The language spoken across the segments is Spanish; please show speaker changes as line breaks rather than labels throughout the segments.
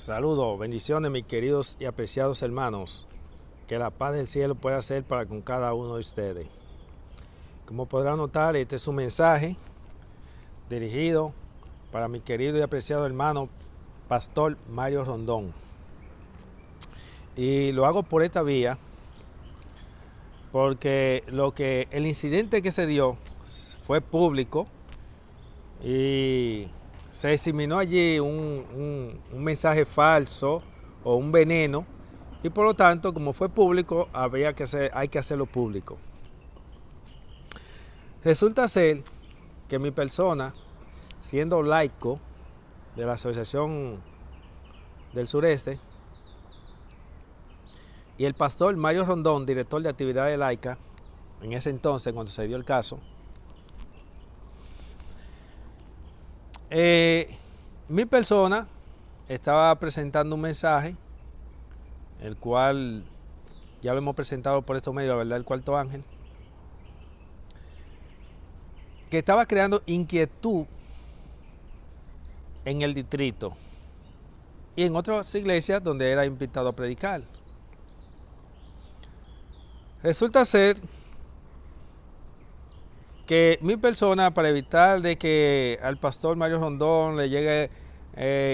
Saludos, bendiciones mis queridos y apreciados hermanos. Que la paz del cielo pueda ser para con cada uno de ustedes. Como podrán notar, este es un mensaje dirigido para mi querido y apreciado hermano Pastor Mario Rondón. Y lo hago por esta vía porque el incidente que se dio fue público y se diseminó allí un mensaje falso o un veneno, y por lo tanto, como fue público, hay que hacerlo público. Resulta ser que mi persona, siendo laico de la Asociación del Sureste, y el pastor Mario Rondón, director de actividades laicas, en ese entonces, cuando se dio el caso, mi persona estaba presentando un mensaje, el cual ya lo hemos presentado por estos medios, la verdad, el cuarto ángel, que estaba creando inquietud en el distrito y en otras iglesias donde era invitado a predicar. Resulta ser que mi persona, para evitar de que al pastor Mario Rondón le llegue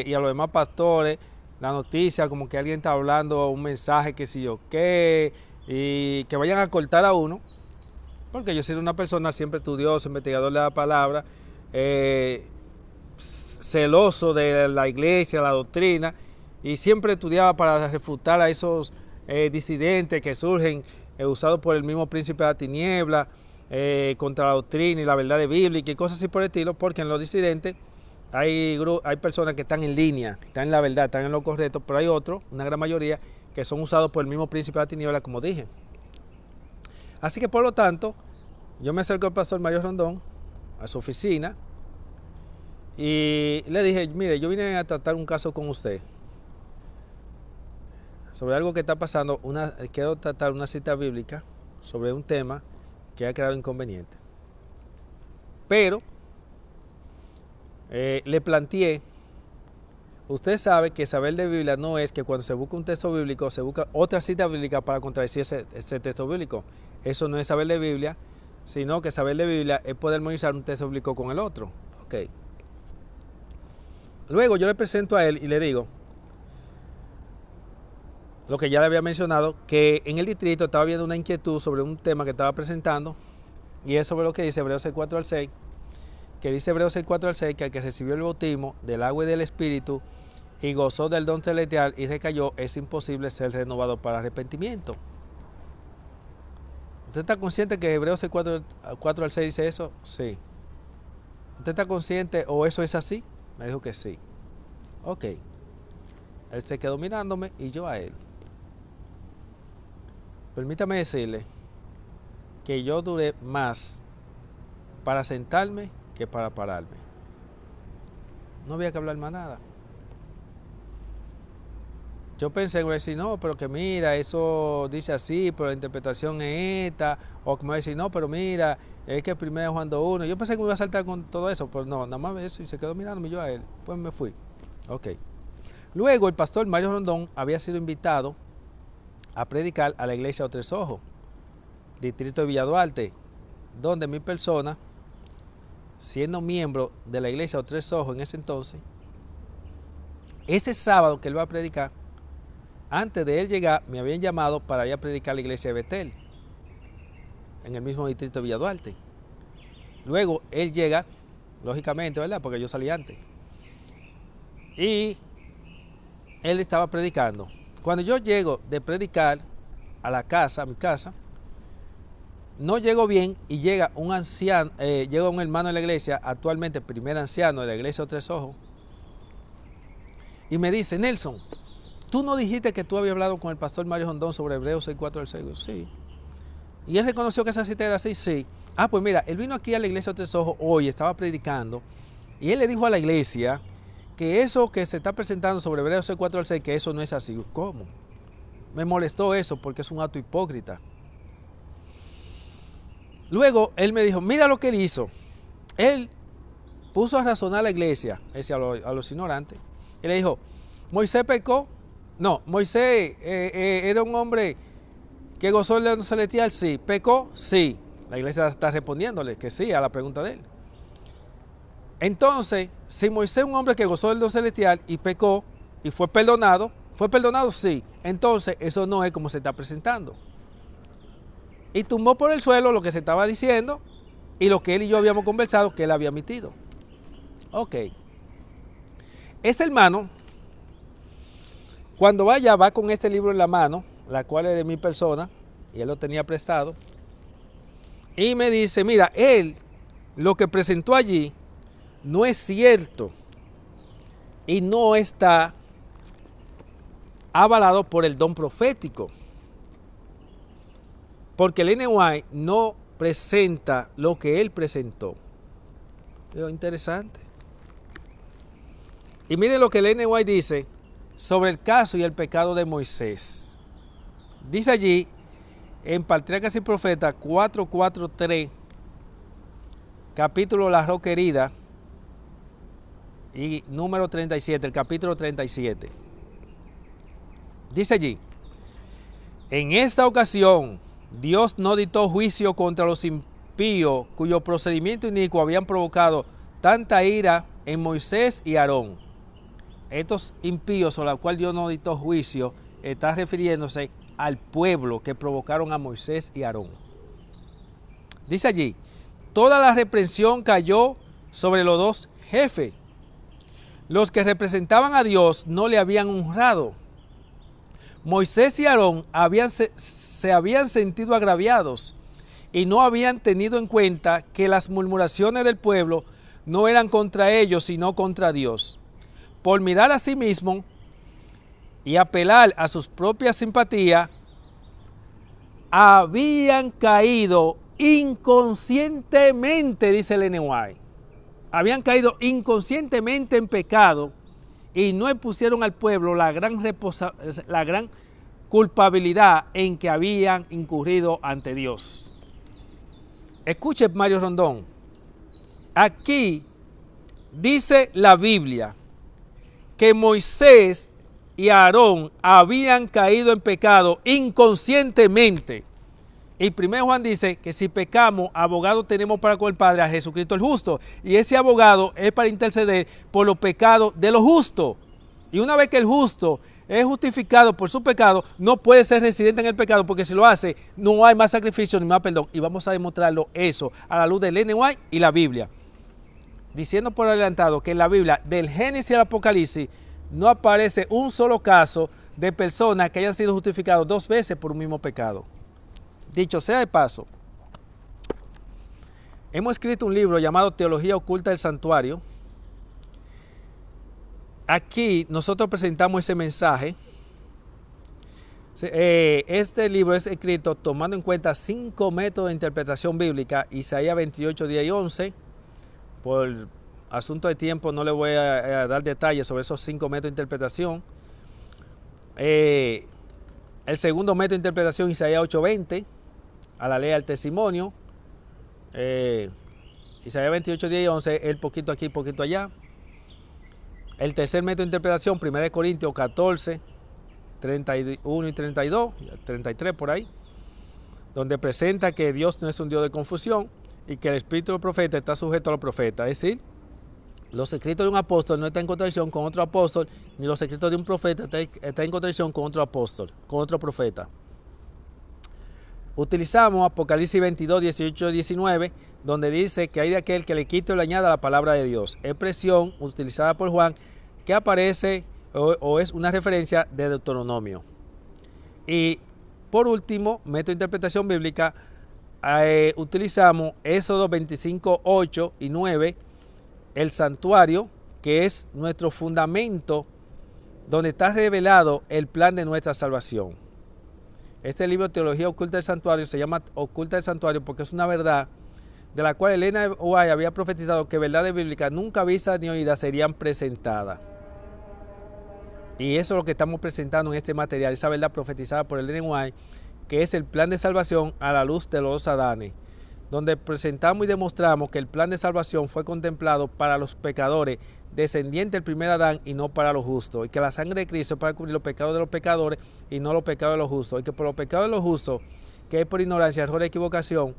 y a los demás pastores la noticia como que alguien está hablando un mensaje que si yo qué, y que vayan a cortar a uno, porque yo soy una persona siempre estudiosa, investigador de la palabra, celoso de la iglesia, la doctrina, y siempre estudiaba para refutar a esos disidentes que surgen usados por el mismo príncipe de la tiniebla, contra la doctrina y la verdad bíblica y cosas así por el estilo, porque en los disidentes hay personas que están en línea, están en la verdad, están en lo correcto, pero hay otros, una gran mayoría, que son usados por el mismo príncipe de la tiniebla, como dije. Así que por lo tanto, yo me acerco al pastor Mario Rondón a su oficina y le dije: mire, yo vine a tratar un caso con usted sobre algo que está pasando, quiero tratar una cita bíblica sobre un tema que ha creado inconveniente. Pero le planteé, usted sabe que saber de Biblia no es que cuando se busca un texto bíblico se busca otra cita bíblica para contradecir ese texto bíblico. Eso no es saber de Biblia, sino que saber de Biblia es poder armonizar un texto bíblico con el otro. Ok. Luego yo le presento a él y le digo lo que ya le había mencionado, que en el distrito estaba habiendo una inquietud sobre un tema que estaba presentando, y es sobre lo que dice Hebreos 6:4 al 6, que dice Hebreos 6:4 al 6, que al que recibió el bautismo del agua y del espíritu y gozó del don celestial y recayó, es imposible ser renovado para arrepentimiento. ¿Usted está consciente que Hebreos 6:4 al 6 dice eso? Sí. ¿Usted está consciente o eso es así? Me dijo que sí. Ok. Él se quedó mirándome y yo a él. Permítame decirle que yo duré más para sentarme que para pararme. No había que hablar más nada. Yo pensé que me iba a decir: no, pero que mira, eso dice así, pero la interpretación es esta. O que me iba a decir: no, pero mira, es que primero Juan 2:1. Yo pensé que me iba a saltar con todo eso, pero no, nada más eso, y se quedó mirándome yo a él. Pues me fui. Ok. Luego el pastor Mario Rondón había sido invitado a predicar a la iglesia de Tres Ojos, distrito de Villa Duarte, donde mi persona, siendo miembro de la iglesia de Tres Ojos en ese entonces, ese sábado que él va a predicar, antes de él llegar, me habían llamado para ir a predicar a la iglesia de Betel, en el mismo distrito de Villa Duarte. Luego él llega, lógicamente, ¿verdad? Porque yo salí antes. Y él estaba predicando. Cuando yo llego de predicar a la casa, a mi casa, no llego bien y llega un anciano, llega un hermano de la iglesia, actualmente el primer anciano de la iglesia de Tres Ojos, y me dice: Nelson, ¿tú no dijiste que tú habías hablado con el pastor Mario Rondón sobre Hebreos 6:4 al 6? Sí. ¿Y él reconoció que esa cita era así? Sí. Ah, pues mira, él vino aquí a la iglesia de Tres Ojos hoy, estaba predicando, y él le dijo a la iglesia que eso que se está presentando sobre Hebreos 6:4 al 6, que eso no es así. ¿Cómo? Me molestó eso porque es un acto hipócrita. Luego él me dijo: mira lo que él hizo. Él puso a razonar a la iglesia, a los ignorantes, y le dijo: Moisés pecó. No, Moisés era un hombre que gozó del reino celestial, sí. ¿Pecó? Sí. La iglesia está respondiéndole que sí a la pregunta de él. Entonces, si Moisés es un hombre que gozó del reino celestial y pecó y fue perdonado, sí. Entonces, eso no es como se está presentando. Y tumbó por el suelo lo que se estaba diciendo y lo que él y yo habíamos conversado, que él había admitido. Ok. Ese hermano, cuando va con este libro en la mano, la cual es de mi persona, y él lo tenía prestado, y me dice, mira, él lo que presentó allí no es cierto y no está avalado por el don profético, porque el Ellen White no presenta lo que él presentó. Pero interesante. Y miren lo que el Ellen White dice sobre el caso y el pecado de Moisés. Dice allí en Patriarcas y Profetas 4:4-3, capítulo La Roca Herida, y número 37, el capítulo 37. Dice allí: en esta ocasión Dios no dictó juicio contra los impíos cuyo procedimiento inicuo habían provocado tanta ira en Moisés y Aarón. Estos impíos sobre los cuales Dios no dictó juicio está refiriéndose al pueblo que provocaron a Moisés y Aarón. Dice allí: toda la reprensión cayó sobre los dos jefes. Los que representaban a Dios no le habían honrado. Moisés y Aarón se habían sentido agraviados y no habían tenido en cuenta que las murmuraciones del pueblo no eran contra ellos, sino contra Dios. Por mirar a sí mismo y apelar a sus propias simpatías, habían caído inconscientemente, dice el Ellen White. Habían caído inconscientemente en pecado y no impusieron al pueblo la gran culpabilidad en que habían incurrido ante Dios. Escuche, Mario Rondón. Aquí dice la Biblia que Moisés y Aarón habían caído en pecado inconscientemente. Y 1 Juan dice que si pecamos, abogado tenemos para con el Padre, a Jesucristo el justo. Y ese abogado es para interceder por los pecados de los justos. Y una vez que el justo es justificado por su pecado, no puede ser residente en el pecado, porque si lo hace, no hay más sacrificio ni más perdón. Y vamos a demostrarlo eso a la luz del Ellen White y la Biblia. Diciendo por adelantado que en la Biblia, del Génesis al Apocalipsis, no aparece un solo caso de personas que hayan sido justificados 2 veces por un mismo pecado. Dicho sea de paso, hemos escrito un libro llamado Teología Oculta del Santuario. Aquí nosotros presentamos ese mensaje. Este libro es escrito tomando en cuenta 5 métodos de interpretación bíblica, Isaías 28, 10 y 11. Por asunto de tiempo no le voy a dar detalles sobre esos 5 métodos de interpretación. El segundo método de interpretación, Isaías 8:20, a la ley del testimonio. Isaías 28, 10 y 11, el poquito aquí, poquito allá. El tercer método de interpretación, 1 Corintios 14, 31 y 32, 33 por ahí, donde presenta que Dios no es un Dios de confusión y que el espíritu del profeta está sujeto a los profetas. Es decir, los escritos de un apóstol no están en contradicción con otro apóstol, ni los escritos de un profeta están en contradicción con otro apóstol, con otro profeta. Utilizamos Apocalipsis 22, 18 y 19, donde dice que hay de aquel que le quite o le añada la palabra de Dios. Expresión utilizada por Juan que aparece o es una referencia de Deuteronomio. Y por último, método de interpretación bíblica, utilizamos Éxodo 25, 8 y 9, el santuario, que es nuestro fundamento, donde está revelado el plan de nuestra salvación. Este libro, Teología Oculta del Santuario, se llama Oculta del Santuario porque es una verdad de la cual Ellen White había profetizado que verdades bíblicas nunca vistas ni oídas serían presentadas. Y eso es lo que estamos presentando en este material, esa verdad profetizada por Ellen White, que es el plan de salvación a la luz de los Adanes, donde presentamos y demostramos que el plan de salvación fue contemplado para los pecadores descendiente del primer Adán y no para los justos, y que la sangre de Cristo es para cubrir los pecados de los pecadores y no los pecados de los justos, y que por los pecados de los justos, que es por ignorancia, error y equivocación,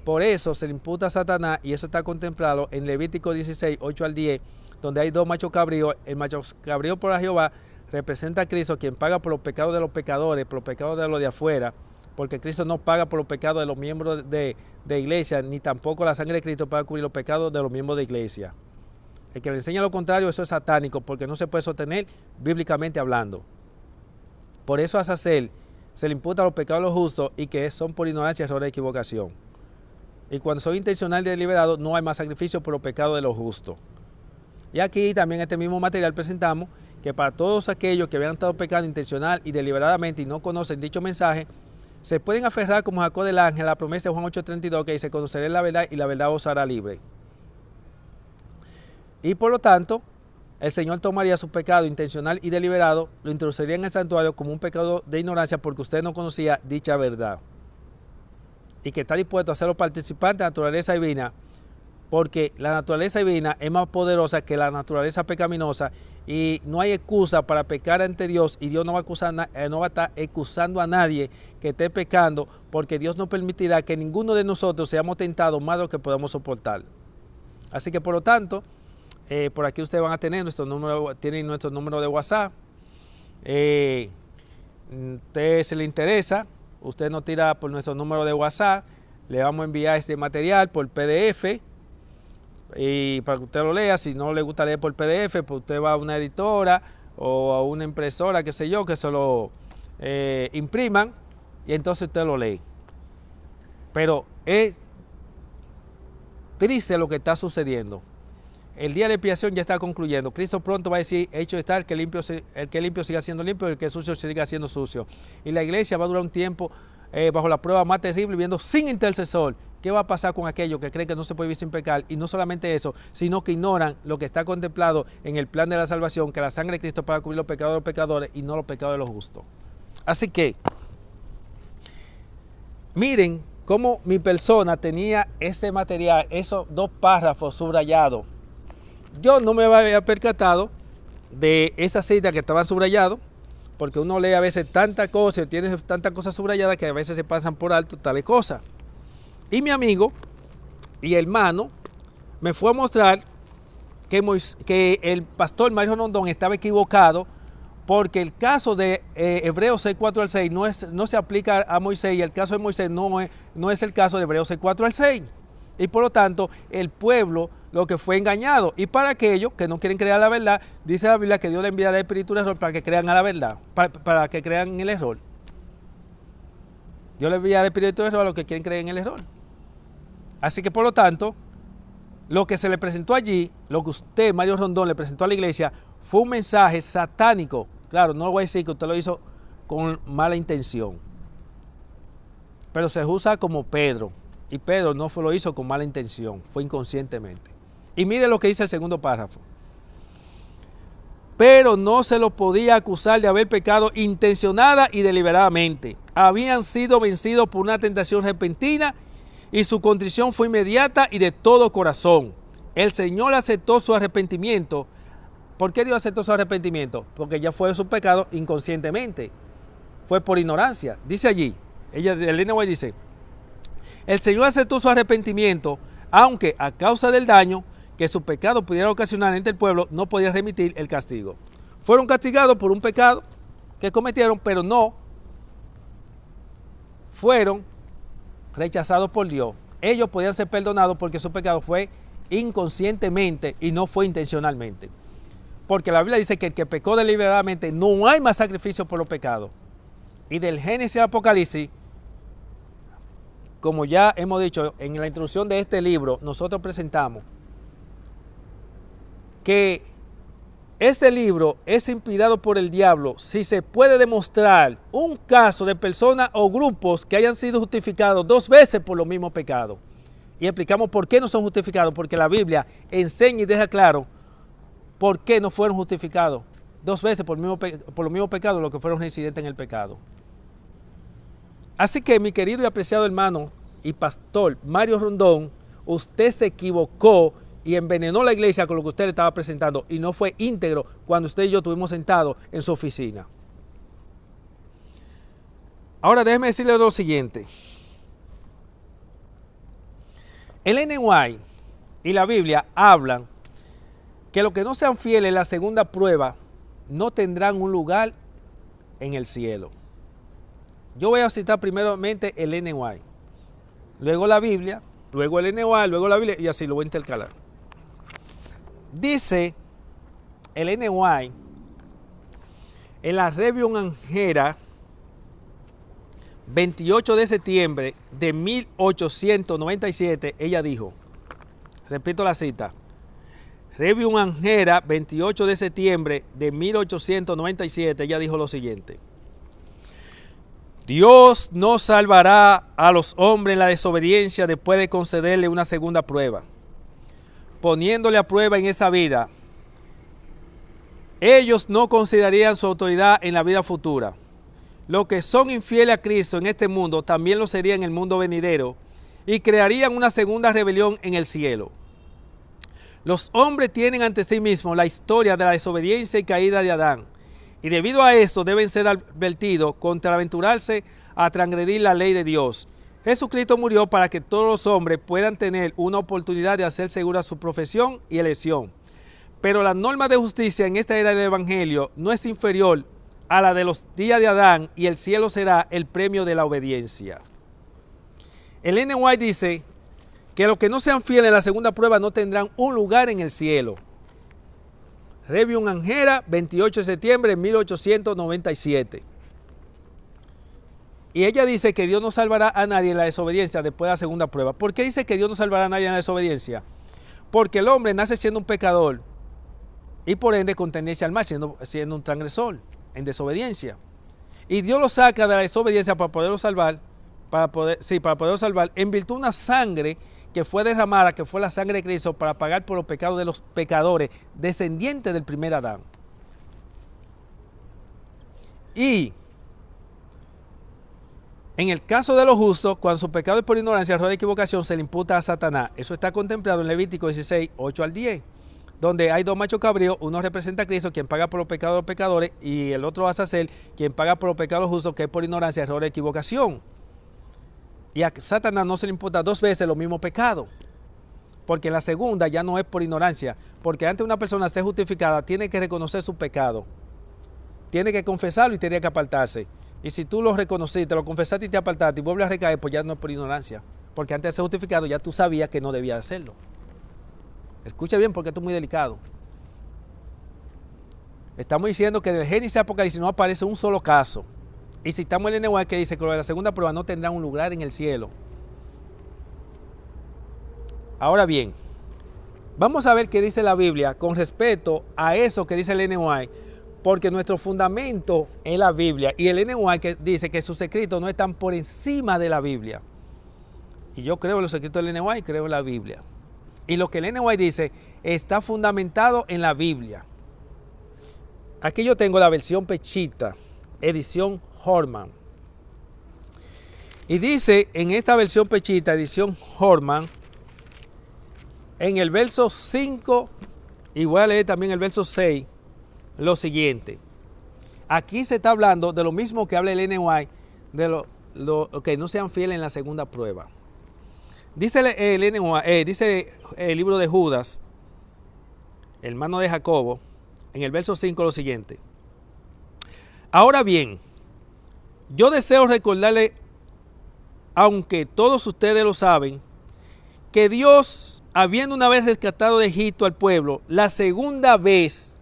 por eso se le imputa a Satanás, y eso está contemplado en Levítico 16, 8 al 10, donde hay dos machos cabríos. El macho cabrío por Jehová representa a Cristo, quien paga por los pecados de los pecadores, por los pecados de los de afuera, porque Cristo no paga por los pecados de los miembros de iglesia, ni tampoco la sangre de Cristo para cubrir los pecados de los miembros de iglesia. El que le enseña lo contrario, eso es satánico, porque no se puede sostener bíblicamente hablando. Por eso a Azazel se le imputa los pecados de los justos, y que son por ignorancia, error y equivocación. Y cuando son intencional y deliberado, no hay más sacrificio por los pecados de los justos. Y aquí también este mismo material presentamos que para todos aquellos que habían estado pecando intencional y deliberadamente y no conocen dicho mensaje, se pueden aferrar como Jacob del Ángel a la promesa de Juan 8:32, que dice: conoceré la verdad y la verdad os hará libre. Y por lo tanto, el Señor tomaría su pecado intencional y deliberado, lo introduciría en el santuario como un pecado de ignorancia, porque usted no conocía dicha verdad. Y que está dispuesto a ser los participantes de la naturaleza divina, porque la naturaleza divina es más poderosa que la naturaleza pecaminosa, y no hay excusa para pecar ante Dios, y Dios no va a estar excusando a nadie que esté pecando, porque Dios no permitirá que ninguno de nosotros seamos tentados más de lo que podamos soportar. Así que por lo tanto, por aquí ustedes van a tener tienen nuestro número de WhatsApp. Usted se le interesa, usted nos tira por nuestro número de WhatsApp, le vamos a enviar este material por PDF, y para que usted lo lea. Si no le gusta leer por PDF, pues usted va a una editora o a una impresora, qué sé yo, que se lo impriman, y entonces usted lo lee. Pero es triste lo que está sucediendo. El día de expiación ya está concluyendo. Cristo pronto va a decir: hecho está, el que limpio siga siendo limpio, y el que sucio siga siendo sucio. Y la iglesia va a durar un tiempo bajo la prueba más terrible, viviendo sin intercesor. ¿Qué va a pasar con aquellos que creen que no se puede vivir sin pecar? Y no solamente eso, sino que ignoran lo que está contemplado en el plan de la salvación, que la sangre de Cristo para cubrir los pecados de los pecadores y no los pecados de los justos. Así que, miren cómo mi persona tenía ese material, esos dos párrafos subrayados. Yo no me había percatado de esa cita que estaban subrayados, porque uno lee a veces tantas cosas, tiene tantas cosas subrayadas que a veces se pasan por alto tales cosas. Y mi amigo y hermano me fue a mostrar que el pastor Mario Rondón estaba equivocado, porque el caso de Hebreos 6, 4 al 6 no se aplica a Moisés, y el caso de Moisés no es el caso de Hebreos 6, 4 al 6. Y por lo tanto, el pueblo lo que fue engañado. Y para aquellos que no quieren creer la verdad, dice la Biblia que Dios le enviará el espíritu del error para que crean a la verdad, para que crean en el error. Dios le enviará el espíritu del error a los que quieren creer en el error. Así que por lo tanto, lo que se le presentó allí, lo que usted, Mario Rondón, le presentó a la iglesia, fue un mensaje satánico. Claro, no lo voy a decir que usted lo hizo con mala intención, pero se usa como Pedro. Y Pedro no lo hizo con mala intención, fue inconscientemente. Y mire lo que dice el segundo párrafo. Pero no se los podía acusar de haber pecado intencionada y deliberadamente. Habían sido vencidos por una tentación repentina, y su contrición fue inmediata y de todo corazón. El Señor aceptó su arrepentimiento. ¿Por qué Dios aceptó su arrepentimiento? Porque ya fue su pecado inconscientemente. Fue por ignorancia. Dice allí, Elena White dice: el Señor aceptó su arrepentimiento, aunque a causa del daño que su pecado pudiera ocasionar entre el pueblo, no podía remitir el castigo. Fueron castigados por un pecado que cometieron, pero no fueron rechazados por Dios. Ellos podían ser perdonados porque su pecado fue inconscientemente y no fue intencionalmente. Porque la Biblia dice que el que pecó deliberadamente, no hay más sacrificio por los pecados. Y del Génesis al Apocalipsis, como ya hemos dicho en la introducción de este libro, nosotros presentamos que este libro es inspirado por el diablo si se puede demostrar un caso de personas o grupos que hayan sido justificados 2 veces por los mismos pecados. Y explicamos por qué no son justificados, porque la Biblia enseña y deja claro por qué no fueron justificados 2 veces por los mismos pecados, los que fueron reincidentes en el pecado. Así que, mi querido y apreciado hermano y pastor Mario Rondón, usted se equivocó y envenenó la iglesia con lo que usted le estaba presentando y no fue íntegro cuando usted y yo estuvimos sentados en su oficina. Ahora déjeme decirle lo siguiente. El Ellen White y la Biblia hablan que los que no sean fieles en la segunda prueba no tendrán un lugar en el cielo. Yo voy a citar primeramente el Ellen White, luego la Biblia, luego el Ellen White, luego la Biblia y así lo voy a intercalar. Dice el Ellen White en la Review Angera 28 de septiembre de 1897, ella dijo, repito la cita, Review Angera 28 de septiembre de 1897, ella dijo lo siguiente: Dios no salvará a los hombres en la desobediencia después de concederle una segunda prueba, poniéndole a prueba en esa vida. Ellos no considerarían su autoridad en la vida futura. Los que son infieles a Cristo en este mundo también lo serían en el mundo venidero y crearían una segunda rebelión en el cielo. Los hombres tienen ante sí mismos la historia de la desobediencia y caída de Adán, y debido a esto deben ser advertidos contra aventurarse a transgredir la ley de Dios. Jesucristo murió para que todos los hombres puedan tener una oportunidad de hacer segura su profesión y elección. Pero la norma de justicia en esta era del Evangelio no es inferior a la de los días de Adán, y el cielo será el premio de la obediencia. El Ellen White dice que los que no sean fieles en la segunda prueba no tendrán un lugar en el cielo. Review Angera, 28 de septiembre de 1897. Y ella dice que Dios no salvará a nadie en la desobediencia después de la segunda prueba. ¿Por qué dice que Dios no salvará a nadie en la desobediencia? Porque el hombre nace siendo un pecador y por ende con tendencia al mal, siendo un transgresor, en desobediencia. Y Dios lo saca de la desobediencia para poderlo salvar, para poderlo salvar en virtud de una sangre que fue derramada, que fue la sangre de Cristo, para pagar por los pecados de los pecadores, descendientes del primer Adán. Y en el caso de los justos, cuando su pecado es por ignorancia, error y equivocación, se le imputa a Satanás. Eso está contemplado en Levítico 16, 8 al 10, donde hay dos machos cabríos, uno representa a Cristo, quien paga por los pecados de los pecadores, y el otro va a ser quien paga por los pecados de los justos, que es por ignorancia, error y equivocación. Y a Satanás no se le imputa dos veces los mismos pecados, porque en la segunda ya no es por ignorancia, porque antes de una persona ser justificada tiene que reconocer su pecado, tiene que confesarlo y tiene que apartarse. Y si tú lo reconociste, lo confesaste y te apartaste y vuelves a recaer, pues ya no es por ignorancia, porque antes de ser justificado ya tú sabías que no debías hacerlo. Escucha bien, porque esto es muy delicado. Estamos diciendo que del Génesis a Apocalipsis no aparece un solo caso. Y citamos el Ellen White que dice que lo de la segunda prueba no tendrán un lugar en el cielo. Ahora bien, vamos a ver qué dice la Biblia con respecto a eso que dice el Ellen White, porque nuestro fundamento es la Biblia. Y el Ellen White que dice que sus escritos no están por encima de la Biblia. Y yo creo en los escritos del Ellen White, creo en la Biblia. Y lo que el Ellen White dice está fundamentado en la Biblia. Aquí yo tengo la versión Pechita, edición Horman. Y dice en esta versión Pechita, edición Horman, en el verso 5, y voy a leer también el verso 6, lo siguiente. Aquí se está hablando de lo mismo que habla el Ellen White, de lo que no sean fieles en la segunda prueba. Dice dice el libro de Judas, hermano de Jacobo, en el verso 5 lo siguiente: ahora bien, yo deseo recordarle, aunque todos ustedes lo saben, que Dios, habiendo una vez rescatado de Egipto al pueblo, la segunda vez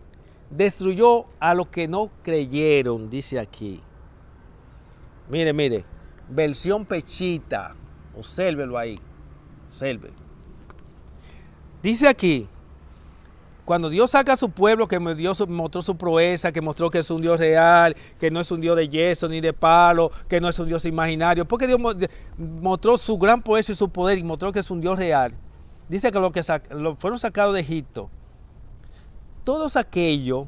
destruyó a los que no creyeron, dice aquí. Mire, versión Pechita, obsérvelo ahí, observe. Dice aquí, cuando Dios saca a su pueblo, que Dios mostró su proeza, que mostró que es un Dios real, que no es un Dios de yeso ni de palo, que no es un Dios imaginario, porque Dios mostró su gran proeza y su poder y mostró que es un Dios real. Dice que los que fueron sacados de Egipto, todos aquellos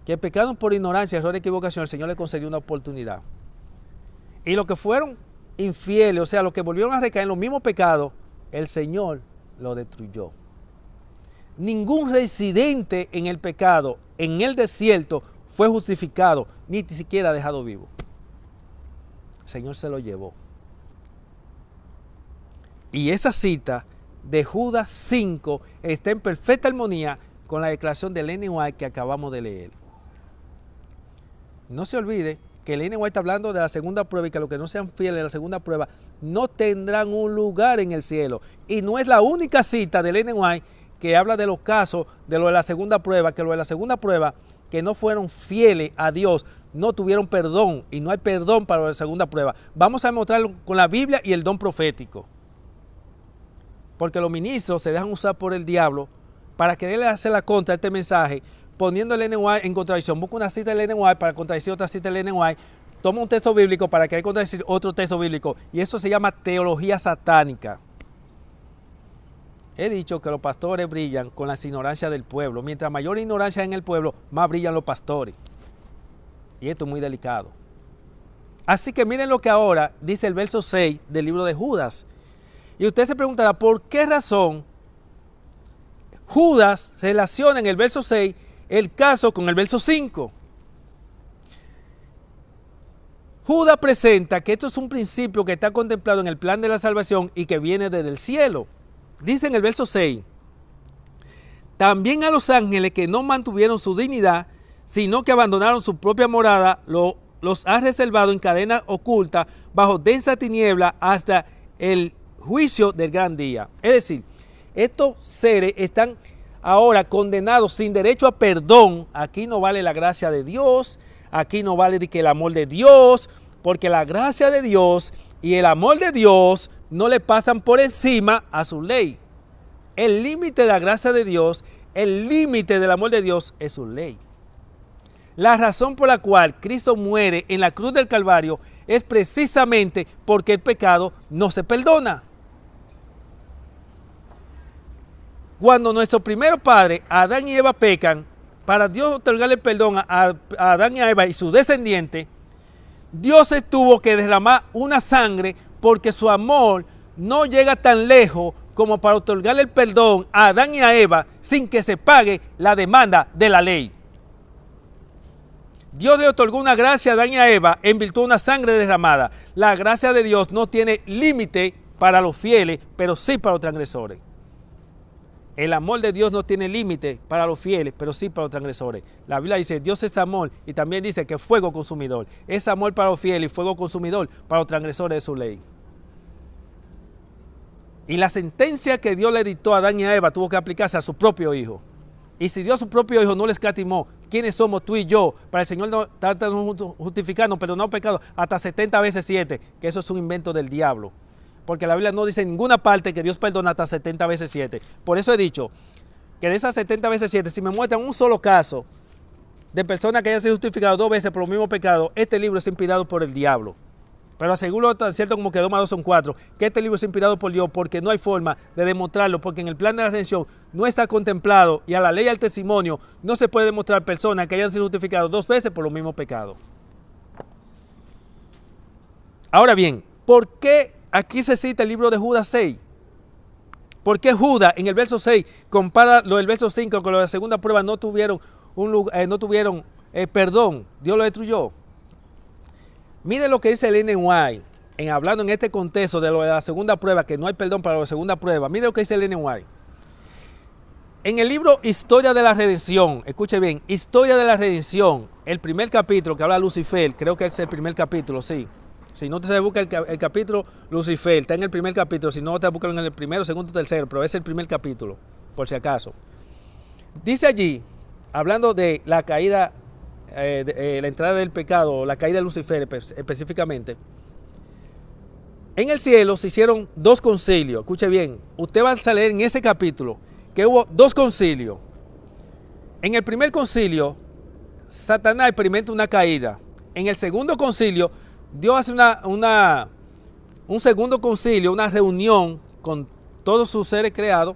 que pecaron por ignorancia, error y equivocación, el Señor les concedió una oportunidad. Y los que fueron infieles, o sea, los que volvieron a recaer en los mismos pecados, el Señor los destruyó. Ningún residente en el pecado, en el desierto, fue justificado, ni siquiera dejado vivo. El Señor se lo llevó. Y esa cita de Judas 5 está en perfecta armonía con la declaración del Ellen White que acabamos de leer. No se olvide que el Ellen White está hablando de la segunda prueba y que los que no sean fieles a la segunda prueba no tendrán un lugar en el cielo. Y no es la única cita del Ellen White que habla de los casos de lo de la segunda prueba, que lo de la segunda prueba, que no fueron fieles a Dios, no tuvieron perdón y no hay perdón para la segunda prueba. Vamos a demostrarlo con la Biblia y el don profético. Porque los ministros se dejan usar por el diablo para quererle hacer la contra a este mensaje, poniendo el Ellen White en contradicción. Busca una cita del Ellen White para contradecir otra cita del Ellen White. Toma un texto bíblico para querer contradecir otro texto bíblico. Y eso se llama teología satánica. He dicho que los pastores brillan con la ignorancia del pueblo. Mientras mayor ignorancia en el pueblo, más brillan los pastores. Y esto es muy delicado. Así que miren lo que ahora dice el verso 6 del libro de Judas. Y usted se preguntará, ¿por qué razón Judas relaciona en el verso 6 el caso con el verso 5? Judas presenta que esto es un principio que está contemplado en el plan de la salvación y que viene desde el cielo. Dice en el verso 6, también a los ángeles que no mantuvieron su dignidad, sino que abandonaron su propia morada, los ha reservado en cadena oculta, bajo densa tiniebla, hasta el juicio del gran día. Es decir, estos seres están ahora condenados sin derecho a perdón. Aquí no vale la gracia de Dios, aquí no vale que el amor de Dios, porque la gracia de Dios y el amor de Dios no le pasan por encima a su ley. El límite de la gracia de Dios, el límite del amor de Dios es su ley. La razón por la cual Cristo muere en la cruz del Calvario es precisamente porque el pecado no se perdona. Cuando nuestros primeros padres, Adán y Eva, pecan, para Dios otorgarle perdón a Adán y a Eva y sus descendientes, Dios tuvo que derramar una sangre porque su amor no llega tan lejos como para otorgarle el perdón a Adán y a Eva sin que se pague la demanda de la ley. Dios le otorgó una gracia a Adán y a Eva en virtud de una sangre derramada. La gracia de Dios no tiene límite para los fieles, pero sí para los transgresores. El amor de Dios no tiene límite para los fieles, pero sí para los transgresores. La Biblia dice, Dios es amor, y también dice que es fuego consumidor. Es amor para los fieles y fuego consumidor para los transgresores de su ley. Y la sentencia que Dios le dictó a Adán y a Eva tuvo que aplicarse a su propio hijo. Y si Dios a su propio hijo no le escatimó, ¿quiénes somos tú y yo? Para el Señor no trata de justificarnos, perdonarnos pecados hasta 70 veces 7, que eso es un invento del diablo. Porque la Biblia no dice en ninguna parte que Dios perdona hasta 70 veces 7. Por eso he dicho que de esas 70 veces 7, si me muestran un solo caso de personas que hayan sido justificadas 2 veces por los mismos pecados, este libro es inspirado por el diablo. Pero aseguro, tan cierto como que 2 más 2 son 4, que este libro es inspirado por Dios, porque no hay forma de demostrarlo, porque en el plan de la redención no está contemplado, y a la ley y al testimonio no se puede demostrar personas que hayan sido justificadas 2 veces por los mismos pecados. Ahora bien, ¿por qué aquí se cita el libro de Judas 6? ¿Por qué Judas en el verso 6 compara lo del verso 5 con lo de la segunda prueba? No tuvieron perdón, Dios lo destruyó. Mire lo que dice el Ellen White, hablando en este contexto de lo de la segunda prueba, que no hay perdón para la segunda prueba. Mire lo que dice el Ellen White. En el libro Historia de la Redención, escuche bien, Historia de la Redención, el primer capítulo que habla de Lucifer, creo que es el primer capítulo, sí. Si no te busca el capítulo Lucifer, está en el primer capítulo, si no te busca en el primero, segundo, tercero, pero es el primer capítulo, por si acaso. Dice allí, hablando de la caída, la entrada del pecado, la caída de Lucifer específicamente, en el cielo se hicieron 2 concilios, escuche bien, usted va a leer en ese capítulo que hubo 2 concilios. En el primer concilio, Satanás experimenta una caída. En el segundo concilio, Dios hace un segundo concilio, una reunión con todos sus seres creados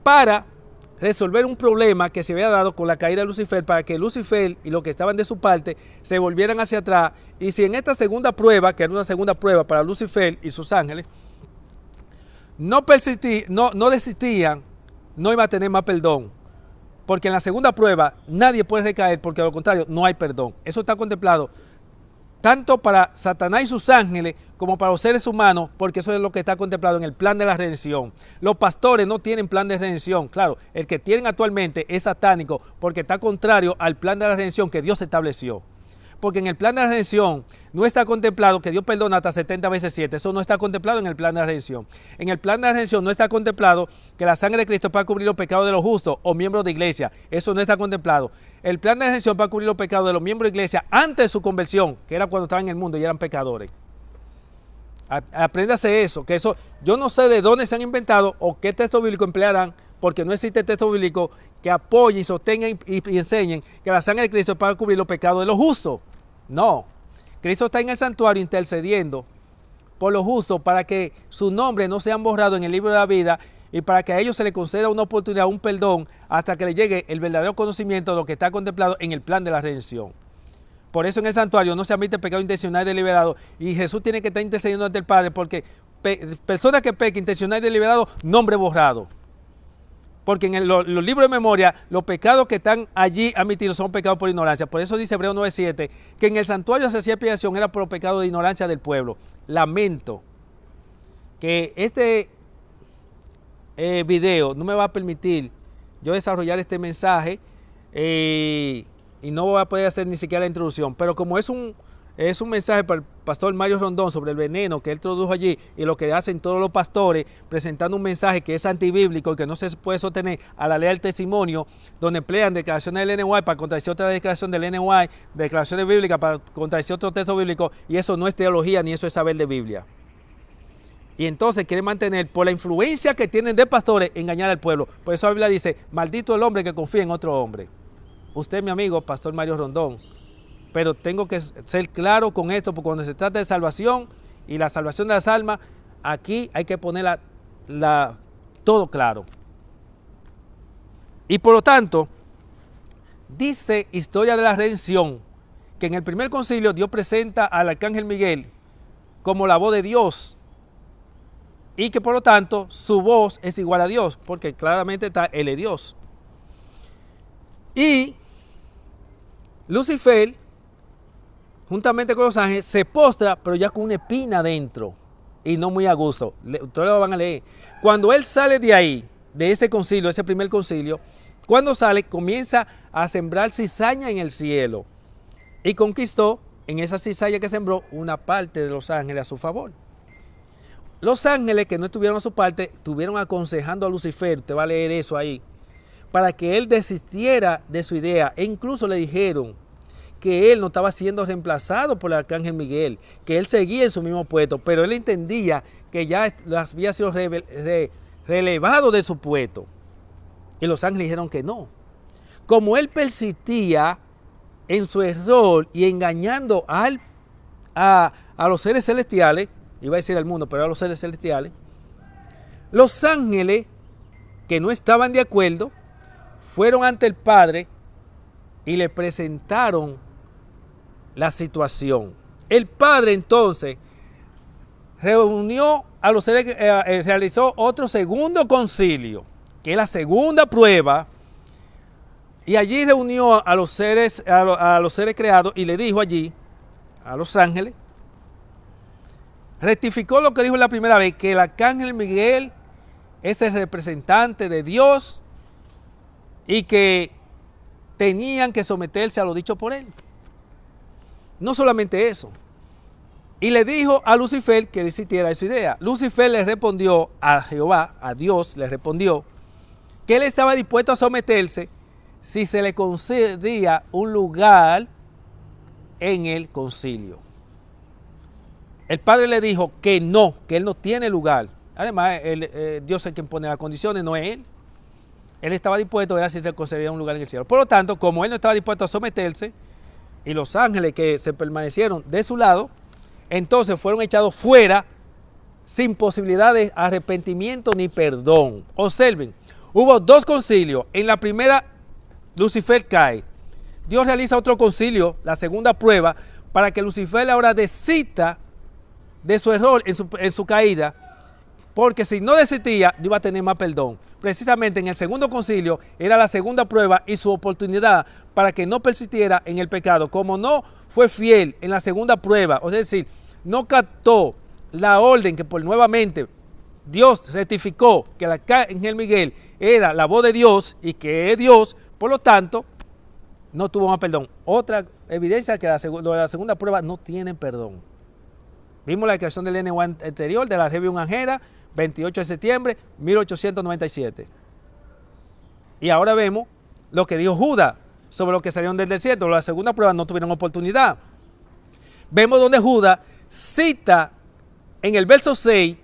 para resolver un problema que se había dado con la caída de Lucifer, para que Lucifer y los que estaban de su parte se volvieran hacia atrás. Y si en esta segunda prueba, que era una segunda prueba para Lucifer y sus ángeles, no desistían, no iba a tener más perdón. Porque en la segunda prueba nadie puede recaer, porque a lo contrario no hay perdón. Eso está contemplado tanto para Satanás y sus ángeles como para los seres humanos, porque eso es lo que está contemplado en el plan de la redención. Los pastores no tienen plan de redención. Claro, el que tienen actualmente es satánico, porque está contrario al plan de la redención que Dios estableció. Porque en el plan de la redención no está contemplado que Dios perdona hasta 70 veces 7. Eso no está contemplado en el plan de la redención. En el plan de la redención no está contemplado que la sangre de Cristo para cubrir los pecados de los justos o miembros de iglesia. Eso no está contemplado. El plan de la redención para cubrir los pecados de los miembros de iglesia antes de su conversión, que era cuando estaban en el mundo y eran pecadores. Apréndase eso, que eso, yo no sé de dónde se han inventado o qué texto bíblico emplearán, porque no existe texto bíblico que apoye y sostenga y enseñen que la sangre de Cristo es para cubrir los pecados de los justos. No, Cristo está en el santuario intercediendo por los justos para que su nombre no sean borrados en el libro de la vida y para que a ellos se les conceda una oportunidad, un perdón, hasta que les llegue el verdadero conocimiento de lo que está contemplado en el plan de la redención. Por eso en el santuario no se admite pecado intencional y deliberado, y Jesús tiene que estar intercediendo ante el Padre, porque persona que peque intencional y deliberado, nombre borrado. Porque en los libros de memoria, los pecados que están allí admitidos son pecados por ignorancia. Por eso dice Hebreos 9:7, que en el santuario se hacía expiación, era por los pecados de ignorancia del pueblo. Lamento que este video no me va a permitir yo desarrollar este mensaje y no voy a poder hacer ni siquiera la introducción. Pero como es un mensaje para el pastor Mario Rondón sobre el veneno que él introdujo allí y lo que hacen todos los pastores, presentando un mensaje que es antibíblico y que no se puede sostener a la ley del testimonio, donde emplean declaraciones del NY para contradecir otra declaración del NY, declaraciones bíblicas para contradecir otro texto bíblico, y eso no es teología ni eso es saber de Biblia. Y entonces quieren mantener, por la influencia que tienen de pastores, engañar al pueblo. Por eso la Biblia dice, maldito el hombre que confía en otro hombre. Usted, mi amigo, pastor Mario Rondón. Pero tengo que ser claro con esto, porque cuando se trata de salvación y la salvación de las almas, aquí hay que poner todo claro. Y por lo tanto, dice Historia de la Redención, que en el primer concilio Dios presenta al arcángel Miguel como la voz de Dios, y que por lo tanto su voz es igual a Dios, porque claramente está Él es Dios. Y Lucifer, juntamente con los ángeles, se postra, pero ya con una espina dentro y no muy a gusto. Ustedes lo van a leer. Cuando él sale de ahí, de ese concilio, ese primer concilio, cuando sale, comienza a sembrar cizaña en el cielo y conquistó en esa cizaña que sembró una parte de los ángeles a su favor. Los ángeles que no estuvieron a su parte estuvieron aconsejando a Lucifer, usted va a leer eso ahí, para que él desistiera de su idea, e incluso le dijeron que él no estaba siendo reemplazado por el arcángel Miguel, que él seguía en su mismo puesto, pero él entendía que ya había sido relevado de su puesto. Y los ángeles dijeron que no. Como él persistía en su error y engañando a los seres celestiales, iba a decir al mundo, pero a los seres celestiales, los ángeles que no estaban de acuerdo fueron ante el Padre y le presentaron la situación. El Padre entonces reunió a los seres, realizó otro segundo concilio, que es la segunda prueba, y allí reunió a los seres creados y le dijo allí a los ángeles, rectificó lo que dijo la primera vez, que el arcángel Miguel es el representante de Dios y que tenían que someterse a lo dicho por él. No solamente eso. Y le dijo a Lucifer que desistiera de su idea. Lucifer le respondió a Jehová, a Dios le respondió, que él estaba dispuesto a someterse si se le concedía un lugar en el concilio. El Padre le dijo que no, que él no tiene lugar. Además, Dios es quien pone las condiciones, no es él. Él estaba dispuesto a ver si se concedía un lugar en el cielo. Por lo tanto, como él no estaba dispuesto a someterse, y los ángeles que se permanecieron de su lado, entonces fueron echados fuera sin posibilidad de arrepentimiento ni perdón. Observen, hubo dos concilios. En la primera, Lucifer cae. Dios realiza otro concilio, la segunda prueba, para que Lucifer ahora desista de su error en su caída porque si no desistía, no iba a tener más perdón. Precisamente en el segundo concilio era la segunda prueba y su oportunidad para que no persistiera en el pecado. Como no fue fiel en la segunda prueba, es decir, no captó la orden que por nuevamente Dios rectificó que el arcángel Miguel era la voz de Dios y que es Dios, por lo tanto, no tuvo más perdón. Otra evidencia que la segunda prueba no tiene perdón. Vimos la declaración del NWA anterior de la Rebelión Angera, 28 de septiembre de 1897. Y ahora vemos lo que dijo Judas sobre los que salieron del desierto. La segunda prueba no tuvieron oportunidad. Vemos donde Judas cita en el verso 6,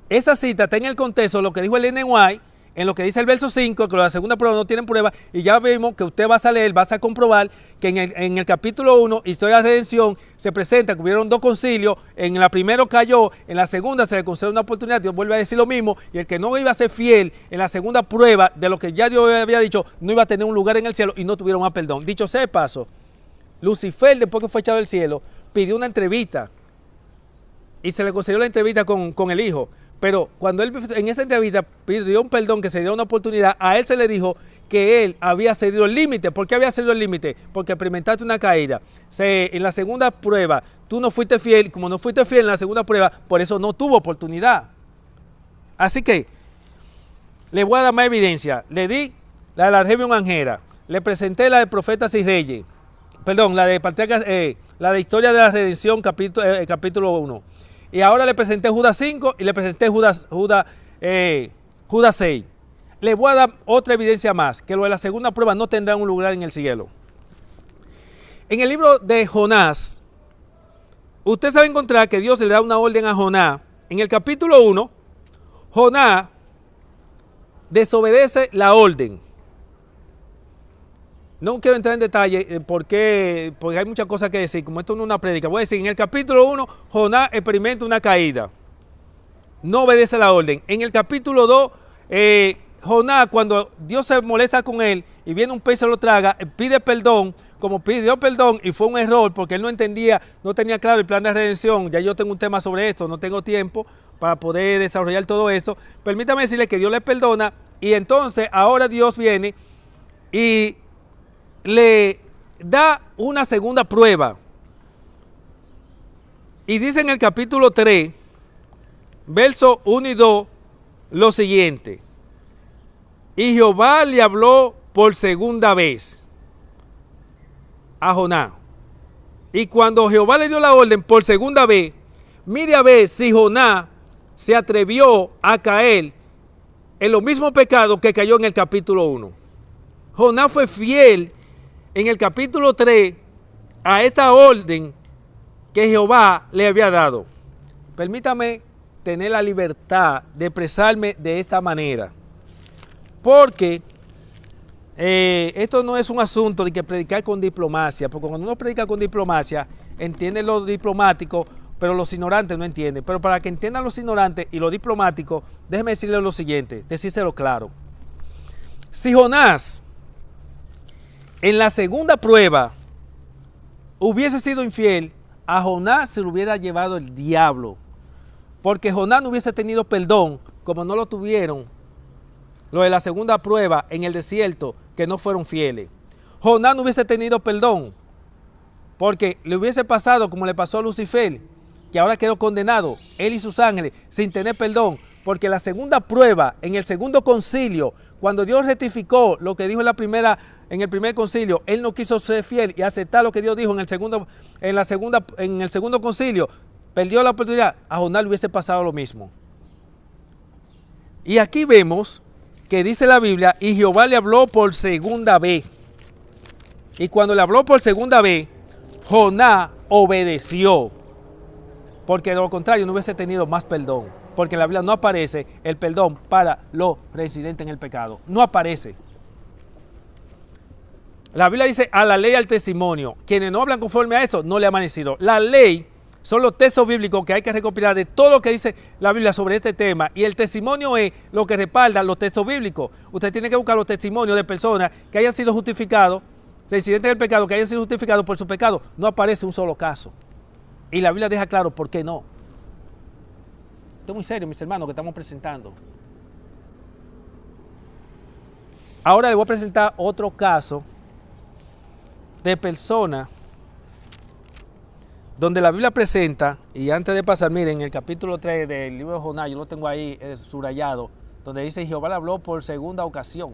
esa cita está en el contexto de lo que dijo el NWA, en lo que dice el verso 5, que la segunda prueba no tienen prueba, y ya vemos que usted va a leer, vas a comprobar que en el capítulo 1, Historia de la Redención, se presenta que hubieron dos concilios, en la primera cayó, en la segunda se le concede una oportunidad, Dios vuelve a decir lo mismo, y el que no iba a ser fiel en la segunda prueba de lo que ya Dios había dicho, no iba a tener un lugar en el cielo y no tuvieron más perdón. Dicho sea de paso, Lucifer, después que fue echado del cielo, pidió una entrevista, y se le concedió la entrevista con el Hijo. Pero cuando él en esa entrevista pidió un perdón, que se diera una oportunidad, a él se le dijo que él había cedido el límite. ¿Por qué había cedido el límite? Porque experimentaste una caída. En la segunda prueba tú no fuiste fiel, como no fuiste fiel en la segunda prueba, por eso no tuvo oportunidad. Así que le voy a dar más evidencia. Le di la de la Rebelión Angera, le presenté la de Profetas y Reyes, perdón, la de Patriarcas, la de Historia de la Redención, capítulo 1. Y ahora le presenté Judas 5 y le presenté Judas 6. Le voy a dar otra evidencia más, que lo de la segunda prueba no tendrán un lugar en el cielo. En el libro de Jonás, usted sabe encontrar que Dios le da una orden a Jonás. En el capítulo 1, Jonás desobedece la orden. No quiero entrar en detalle porque hay muchas cosas que decir, como esto no es una prédica. Voy a decir, en el capítulo 1, Jonás experimenta una caída. No obedece la orden. En el capítulo 2, Jonás, cuando Dios se molesta con él y viene un pez y se lo traga, pide perdón, como pidió perdón y fue un error porque él no entendía, no tenía claro el plan de redención. Ya yo tengo un tema sobre esto, no tengo tiempo para poder desarrollar todo esto. Permítame decirle que Dios le perdona y entonces ahora Dios viene y le da una segunda prueba. Y dice en el capítulo 3, versos 1 y 2, lo siguiente. Y Jehová le habló por segunda vez a Jonás. Y cuando Jehová le dio la orden por segunda vez, mire a ver si Jonás se atrevió a caer en los mismos pecados que cayó en el capítulo 1. Jonás fue fiel en el capítulo 3 a esta orden que Jehová le había dado. Permítame tener la libertad de expresarme de esta manera, porque esto no es un asunto de que predicar con diplomacia, porque cuando uno predica con diplomacia entiende lo diplomático, pero los ignorantes no entienden. Pero para que entiendan los ignorantes y lo diplomático, déjenme decirles lo siguiente, decírselo claro. Si Jonás en la segunda prueba hubiese sido infiel, a Jonás se lo hubiera llevado el diablo, porque Jonás no hubiese tenido perdón como no lo tuvieron lo de la segunda prueba en el desierto, que no fueron fieles. Jonás no hubiese tenido perdón porque le hubiese pasado como le pasó a Lucifer, que ahora quedó condenado, él y sus ángeles, sin tener perdón, porque la segunda prueba en el segundo concilio, cuando Dios rectificó lo que dijo en el primer concilio, él no quiso ser fiel y aceptar lo que Dios dijo en el segundo concilio, perdió la oportunidad. A Jonás le hubiese pasado lo mismo. Y aquí vemos que dice la Biblia, y Jehová le habló por segunda vez. Y cuando le habló por segunda vez, Jonás obedeció, porque de lo contrario no hubiese tenido más perdón. Porque en la Biblia no aparece el perdón para los residentes en el pecado. No aparece. La Biblia dice a la ley, al testimonio. Quienes no hablan conforme a eso, no le ha amanecido. La ley son los textos bíblicos que hay que recopilar de todo lo que dice la Biblia sobre este tema. Y el testimonio es lo que respalda los textos bíblicos. Usted tiene que buscar los testimonios de personas que hayan sido justificados, residentes del pecado, que hayan sido justificados por su pecado. No aparece un solo caso. Y la Biblia deja claro por qué no. Esto es muy serio, mis hermanos, que estamos presentando. Ahora les voy a presentar otro caso de persona donde la Biblia presenta, y antes de pasar, miren, en el capítulo 3 del libro de Jonás, yo lo tengo ahí subrayado, donde dice Jehová le habló por segunda ocasión.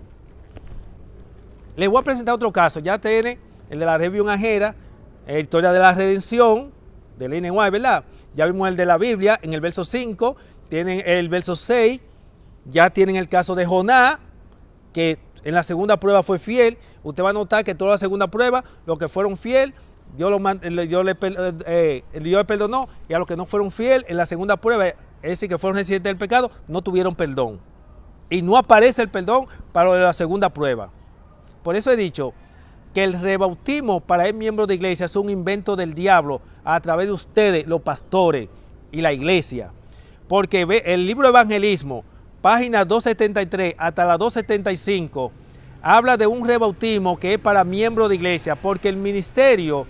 Les voy a presentar otro caso, ya tiene el de la rebelión ajera, la historia de la redención, del Ellen White, ¿verdad? Ya vimos el de la Biblia en el verso 5, tienen el verso 6, ya tienen el caso de Jonás, que en la segunda prueba fue fiel. Usted va a notar que toda la segunda prueba, los que fueron fiel, Dios le perdonó, y a los que no fueron fiel en la segunda prueba, es decir, que fueron residentes del pecado, no tuvieron perdón. Y no aparece el perdón para lo de la segunda prueba. Por eso he dicho que el rebautismo para el miembro de iglesia es un invento del diablo a través de ustedes, los pastores y la iglesia. Porque el libro de Evangelismo, página 273 hasta la 275, habla de un rebautismo que es para miembros de iglesia, porque el ministerio,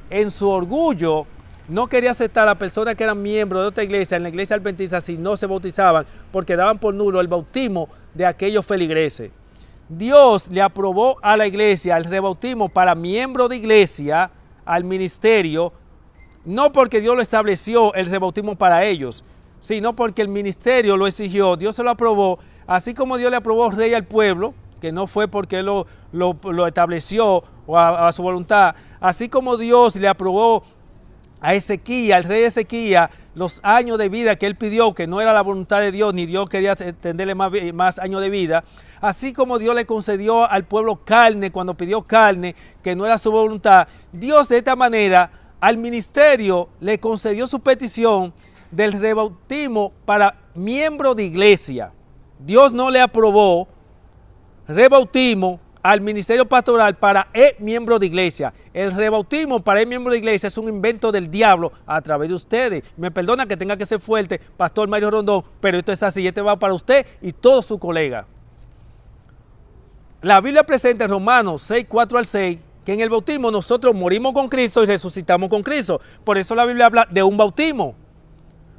en su orgullo, no quería aceptar a personas que eran miembros de otra iglesia, en la iglesia adventista, si no se bautizaban, porque daban por nulo el bautismo de aquellos feligreses. Dios le aprobó a la iglesia el rebautismo para miembros de iglesia, al ministerio, no porque Dios lo estableció el rebautismo para ellos, sino porque el ministerio lo exigió. Dios se lo aprobó, así como Dios le aprobó rey al pueblo, que no fue porque lo estableció o a su voluntad, así como Dios le aprobó a Ezequías, al rey Ezequías, los años de vida que él pidió, que no era la voluntad de Dios, ni Dios quería extenderle más años de vida, así como Dios le concedió al pueblo carne cuando pidió carne, que no era su voluntad, Dios de esta manera al ministerio le concedió su petición del rebautismo para miembro de iglesia. Dios no le aprobó rebautismo al ministerio pastoral para el miembro de iglesia. El rebautismo para el miembro de iglesia es un invento del diablo a través de ustedes. Me perdona que tenga que ser fuerte, Pastor Mario Rondón, pero esto es así. Este va para usted y todos sus colegas. La Biblia presenta en Romanos 6, 4 al 6, que en el bautismo nosotros morimos con Cristo y resucitamos con Cristo. Por eso la Biblia habla de un bautismo.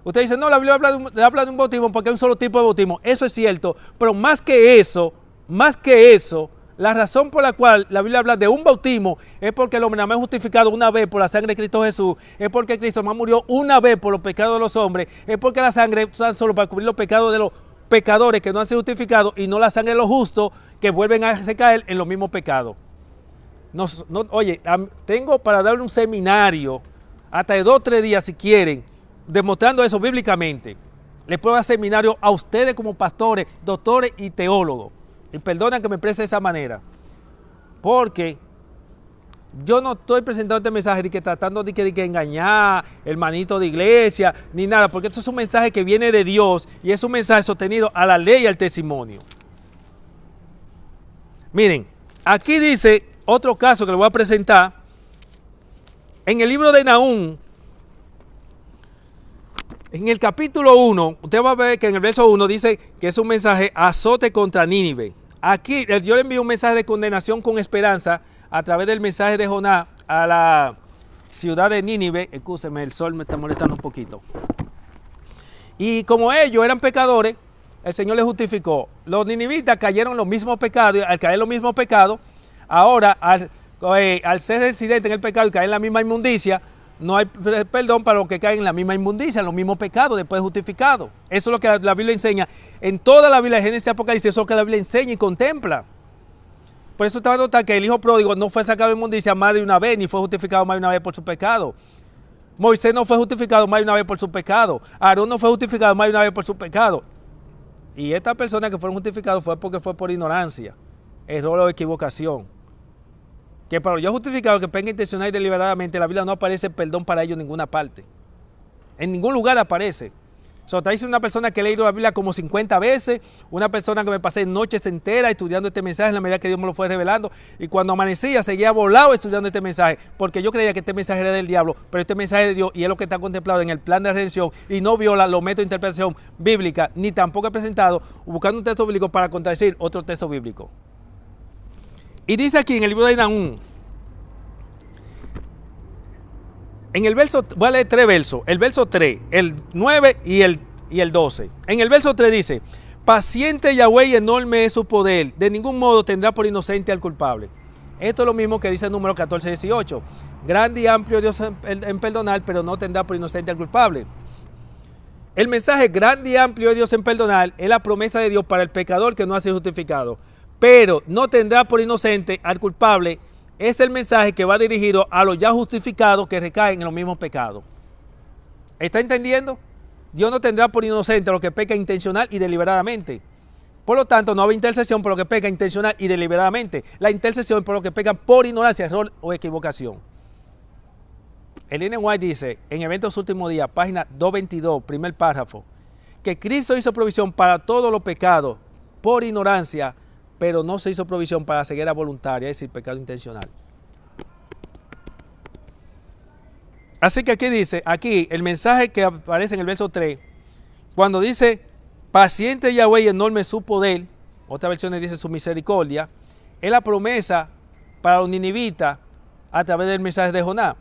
Usted dice, no, la Biblia habla de un bautismo porque hay un solo tipo de bautismo. Eso es cierto, pero más que eso, la razón por la cual la Biblia habla de un bautismo es porque el hombre nada más es justificado una vez por la sangre de Cristo Jesús, es porque Cristo más murió una vez por los pecados de los hombres, es porque la sangre es solo para cubrir los pecados de los pecadores que no han sido justificados y no la sangre de los justos que vuelven a recaer en los mismos pecados. Oye, tengo para darle un seminario hasta de 2 o 3 días si quieren, demostrando eso bíblicamente. Les puedo dar seminario a ustedes como pastores, doctores y teólogos. Y perdonen que me exprese de esa manera, porque yo no estoy presentando este mensaje de que tratando de que engañar hermanito de iglesia, ni nada, porque esto es un mensaje que viene de Dios y es un mensaje sostenido a la ley y al testimonio. Miren, aquí dice otro caso que les voy a presentar. En el libro de Nahum, en el capítulo 1, usted va a ver que en el verso 1 dice que es un mensaje azote contra Nínive. Aquí Dios le envió un mensaje de condenación con esperanza a través del mensaje de Jonás a la ciudad de Nínive. Excúseme, el sol me está molestando un poquito. Y como ellos eran pecadores, el Señor les justificó. Los ninivitas cayeron en los mismos pecados, y al caer en los mismos pecados, ahora al ser residente en el pecado y caer en la misma inmundicia, no hay perdón para los que caen en la misma inmundicia, en los mismos pecados, después de justificados. Eso es lo que la Biblia enseña. En toda la Biblia, Génesis y Apocalipsis, eso es lo que la Biblia enseña y contempla. Por eso te va a notar que el hijo pródigo no fue sacado de inmundicia más de una vez, ni fue justificado más de una vez por su pecado. Moisés no fue justificado más de una vez por su pecado. Aarón no fue justificado más de una vez por su pecado. Y estas personas que fueron justificadas fue porque fue por ignorancia, error o equivocación. Que para los ya justificados que pecan intencional y deliberadamente, la Biblia no aparece perdón para ellos en ninguna parte. En ningún lugar aparece. Te dice una persona que he leído la Biblia como 50 veces, una persona que me pasé noches enteras estudiando este mensaje en la medida que Dios me lo fue revelando, y cuando amanecía seguía volado estudiando este mensaje, porque yo creía que este mensaje era del diablo, pero este mensaje es de Dios y es lo que está contemplado en el plan de redención y no viola los métodos de interpretación bíblica, ni tampoco he presentado buscando un texto bíblico para contradecir otro texto bíblico. Y dice aquí en el libro de Nahum, en el verso, voy a leer 3 versos, el verso 3, el 9 y el y el 12. En el verso 3 dice, paciente Yahweh y enorme es su poder, de ningún modo tendrá por inocente al culpable. Esto es lo mismo que dice el número 14 y 18. Grande y amplio Dios en perdonar, pero no tendrá por inocente al culpable. El mensaje grande y amplio de Dios en perdonar es la promesa de Dios para el pecador que no ha sido justificado. Pero no tendrá por inocente al culpable. Es el mensaje que va dirigido a los ya justificados que recaen en los mismos pecados. ¿Está entendiendo? Dios no tendrá por inocente a los que pecan intencional y deliberadamente. Por lo tanto, no habrá intercesión por los que pecan intencional y deliberadamente. La intercesión es por los que pecan por ignorancia, error o equivocación. El Ellen White dice, en Eventos Últimos Días, página 222, primer párrafo, que Cristo hizo provisión para todos los pecados por ignorancia, pero no se hizo provisión para la ceguera voluntaria, es decir, pecado intencional. Así que aquí dice, aquí el mensaje que aparece en el verso 3, cuando dice, paciente Yahweh y enorme su poder, otras versiones dice su misericordia, es la promesa para los ninivitas a través del mensaje de Jonás.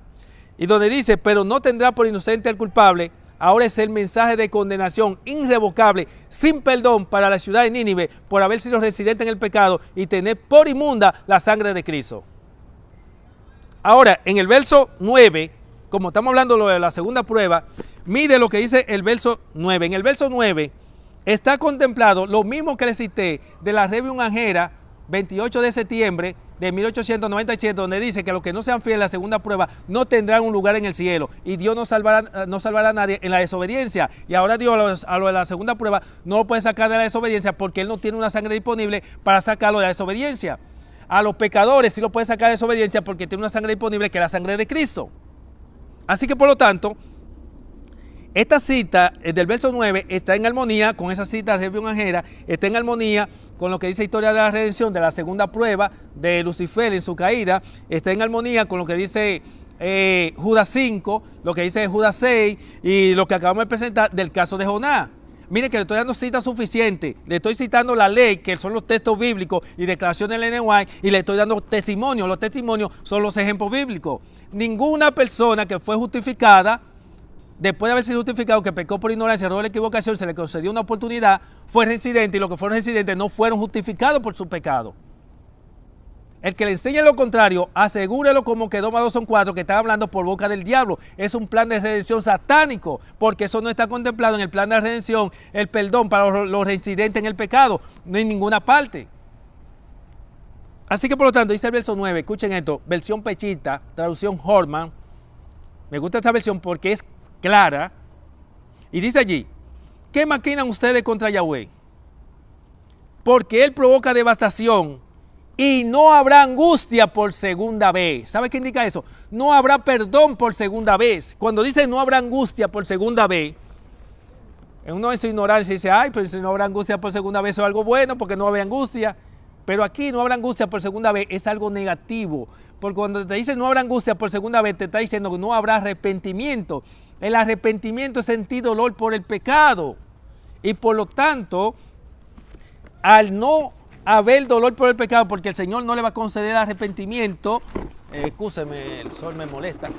Y donde dice, pero no tendrá por inocente al culpable, ahora es el mensaje de condenación irrevocable, sin perdón para la ciudad de Nínive, por haber sido residente en el pecado y tener por inmunda la sangre de Cristo. Ahora, en el verso 9, como estamos hablando de la segunda prueba, mire lo que dice el verso 9. En el verso 9 está contemplado lo mismo que le cité de la Revium Angera, 28 de septiembre de 1897, donde dice que los que no sean fieles a la segunda prueba no tendrán un lugar en el cielo y Dios no salvará a nadie en la desobediencia. Y ahora Dios a lo de la segunda prueba no lo puede sacar de la desobediencia porque Él no tiene una sangre disponible para sacarlo de la desobediencia. A los pecadores sí lo puede sacar de desobediencia porque tiene una sangre disponible que es la sangre de Cristo. Así que por lo tanto, esta cita del verso 9 está en armonía con esa cita de Revium Angera, está en armonía con lo que dice Historia de la Redención de la segunda prueba de Lucifer en su caída, está en armonía con lo que dice Judas 5, lo que dice Judas 6 y lo que acabamos de presentar del caso de Jonás. Mire que le estoy dando cita suficiente, le estoy citando la ley, que son los textos bíblicos y declaraciones del Ellen White, y le estoy dando testimonios. Los testimonios son los ejemplos bíblicos. Ninguna persona que fue justificada, después de haber sido justificado, que pecó por ignorancia, error o equivocación, se le concedió una oportunidad, fue residente, y los que fueron residentes no fueron justificados por su pecado. El que le enseñe lo contrario, asegúrelo como que 2 más 2 son 4, que está hablando por boca del diablo. Es un plan de redención satánico, porque eso no está contemplado en el plan de redención, el perdón para los reincidentes en el pecado, no en ninguna parte. Así que por lo tanto, dice el verso 9, escuchen esto, versión Pechita, traducción Horman. Me gusta esta versión porque es clara. Y dice allí, ¿qué maquinan ustedes contra Yahweh? Porque Él provoca devastación y no habrá angustia por segunda vez. ¿Sabe qué indica eso? No habrá perdón por segunda vez. Cuando dice no habrá angustia por segunda vez, uno en su ignorancia dice, ay, pero si no habrá angustia por segunda vez, eso es algo bueno porque no habrá angustia. Pero aquí no habrá angustia por segunda vez es algo negativo. Porque cuando te dice no habrá angustia por segunda vez, te está diciendo que no habrá arrepentimiento. El arrepentimiento es sentir dolor por el pecado. Y por lo tanto, al no haber dolor por el pecado, porque el Señor no le va a conceder arrepentimiento, excúseme, el sol me molesta,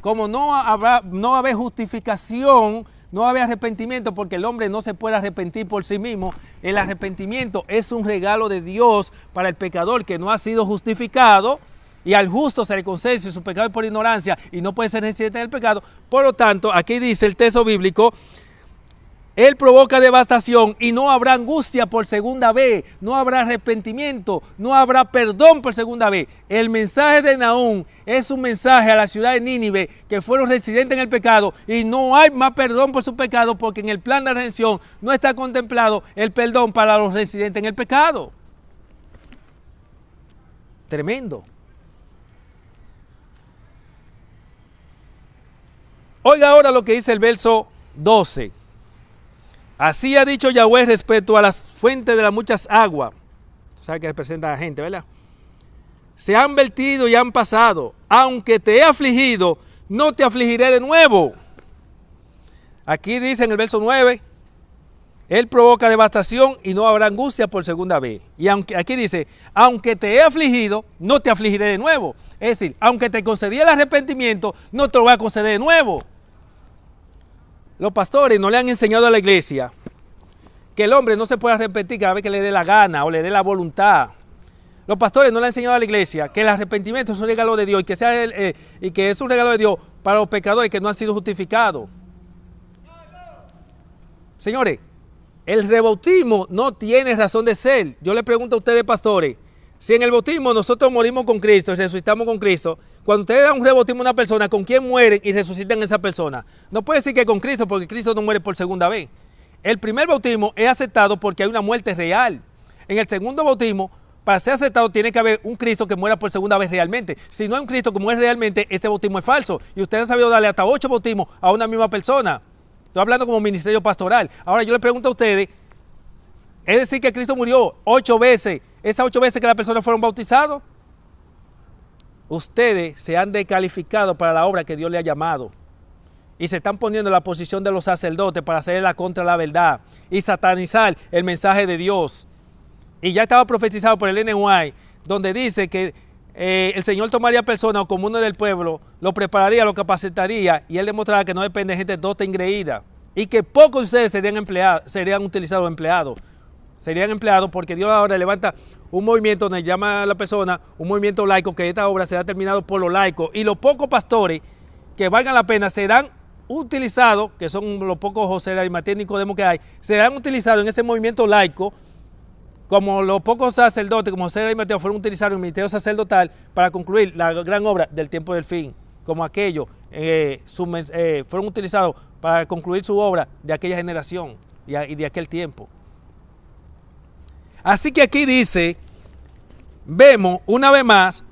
como no va a haber justificación, no va a haber arrepentimiento, porque el hombre no se puede arrepentir por sí mismo. El arrepentimiento es un regalo de Dios para el pecador que no ha sido justificado, y al justo se le concede si su pecado es por ignorancia y no puede ser residente del pecado. Por lo tanto, aquí dice el texto bíblico, Él provoca devastación y no habrá angustia por segunda vez, no habrá arrepentimiento, no habrá perdón por segunda vez. El mensaje de Nahum es un mensaje a la ciudad de Nínive que fueron residentes en el pecado y no hay más perdón por su pecado porque en el plan de redención no está contemplado el perdón para los residentes en el pecado. Tremendo. Oiga ahora lo que dice el verso 12. Así ha dicho Yahweh respecto a las fuentes de las muchas aguas. ¿Sabe que representa a la gente, verdad? Se han vertido y han pasado. Aunque te he afligido, no te afligiré de nuevo. Aquí dice en el verso 9, Él provoca devastación y no habrá angustia por segunda vez. Y aquí dice, aunque te he afligido, no te afligiré de nuevo. Es decir, aunque te concedí el arrepentimiento, no te lo voy a conceder de nuevo. los pastores no le han enseñado a la iglesia que el hombre no se puede arrepentir cada vez que le dé la gana o le dé la voluntad. Los pastores no le han enseñado a la iglesia que el arrepentimiento es un regalo de Dios y que es un regalo de Dios para los pecadores que no han sido justificados. Señores, el rebautismo no tiene razón de ser. Yo le pregunto a ustedes, pastores, si en el bautismo nosotros morimos con Cristo y resucitamos con Cristo, cuando ustedes dan un rebautismo a una persona, ¿con quién mueren y resucitan a esa persona? No puede decir que con Cristo, porque Cristo no muere por segunda vez. El primer bautismo es aceptado porque hay una muerte real. En el segundo bautismo, para ser aceptado, tiene que haber un Cristo que muera por segunda vez realmente. Si no hay un Cristo que muere realmente, ese bautismo es falso. Y ustedes han sabido darle hasta 8 bautismos a una misma persona. Estoy hablando como ministerio pastoral. Ahora yo le pregunto a ustedes, ¿es decir que Cristo murió 8 veces? ¿Esas 8 veces que las personas fueron bautizadas? Ustedes se han descalificado para la obra que Dios le ha llamado. Y se están poniendo en la posición de los sacerdotes para hacer la contra la verdad y satanizar el mensaje de Dios. Y ya estaba profetizado por el Ellen White, donde dice que el Señor tomaría personas comunes del pueblo, lo prepararía, lo capacitaría y él demostrará que no depende de gente docta engreída y que pocos de ustedes serían utilizados o empleados. Serían empleados porque Dios ahora levanta un movimiento donde llama a la persona un movimiento laico, que esta obra será terminada por los laicos, y los pocos pastores que valgan la pena serán utilizados, que son los pocos José, Arimatea y Nicodemo que hay, serán utilizados en ese movimiento laico, como los pocos sacerdotes, como José y Mateo, fueron utilizados en el ministerio sacerdotal para concluir la gran obra del tiempo del fin, como aquellos fueron utilizados para concluir su obra de aquella generación y de aquel tiempo. Así que aquí dice, vemos una vez más,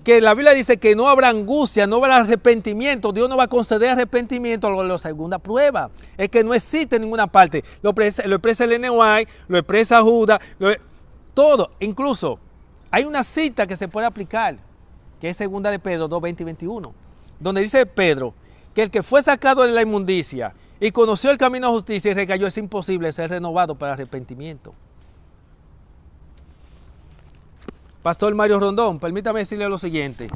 que la Biblia dice que no habrá angustia, no habrá arrepentimiento. Dios no va a conceder arrepentimiento a la segunda prueba. Es que no existe en ninguna parte. Lo expresa el Ellen White, lo expresa Judas, todo. Incluso hay una cita que se puede aplicar, que es segunda de Pedro 2, 20 y 21, donde dice Pedro que el que fue sacado de la inmundicia y conoció el camino de justicia y recayó, es imposible ser renovado para arrepentimiento. Pastor Mario Rondón, permítame decirle lo siguiente.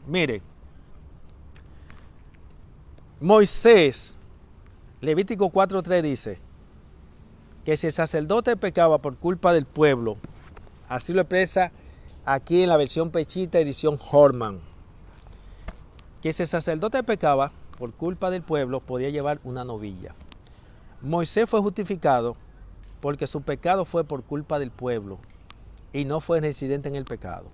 Mire, Moisés, Levítico 4:3 dice que si el sacerdote pecaba por culpa del pueblo, así lo expresa aquí en la versión Pechita, edición Horman, que si el sacerdote pecaba por culpa del pueblo, podía llevar una novilla. Moisés fue justificado porque su pecado fue por culpa del pueblo y no fue residente en el pecado.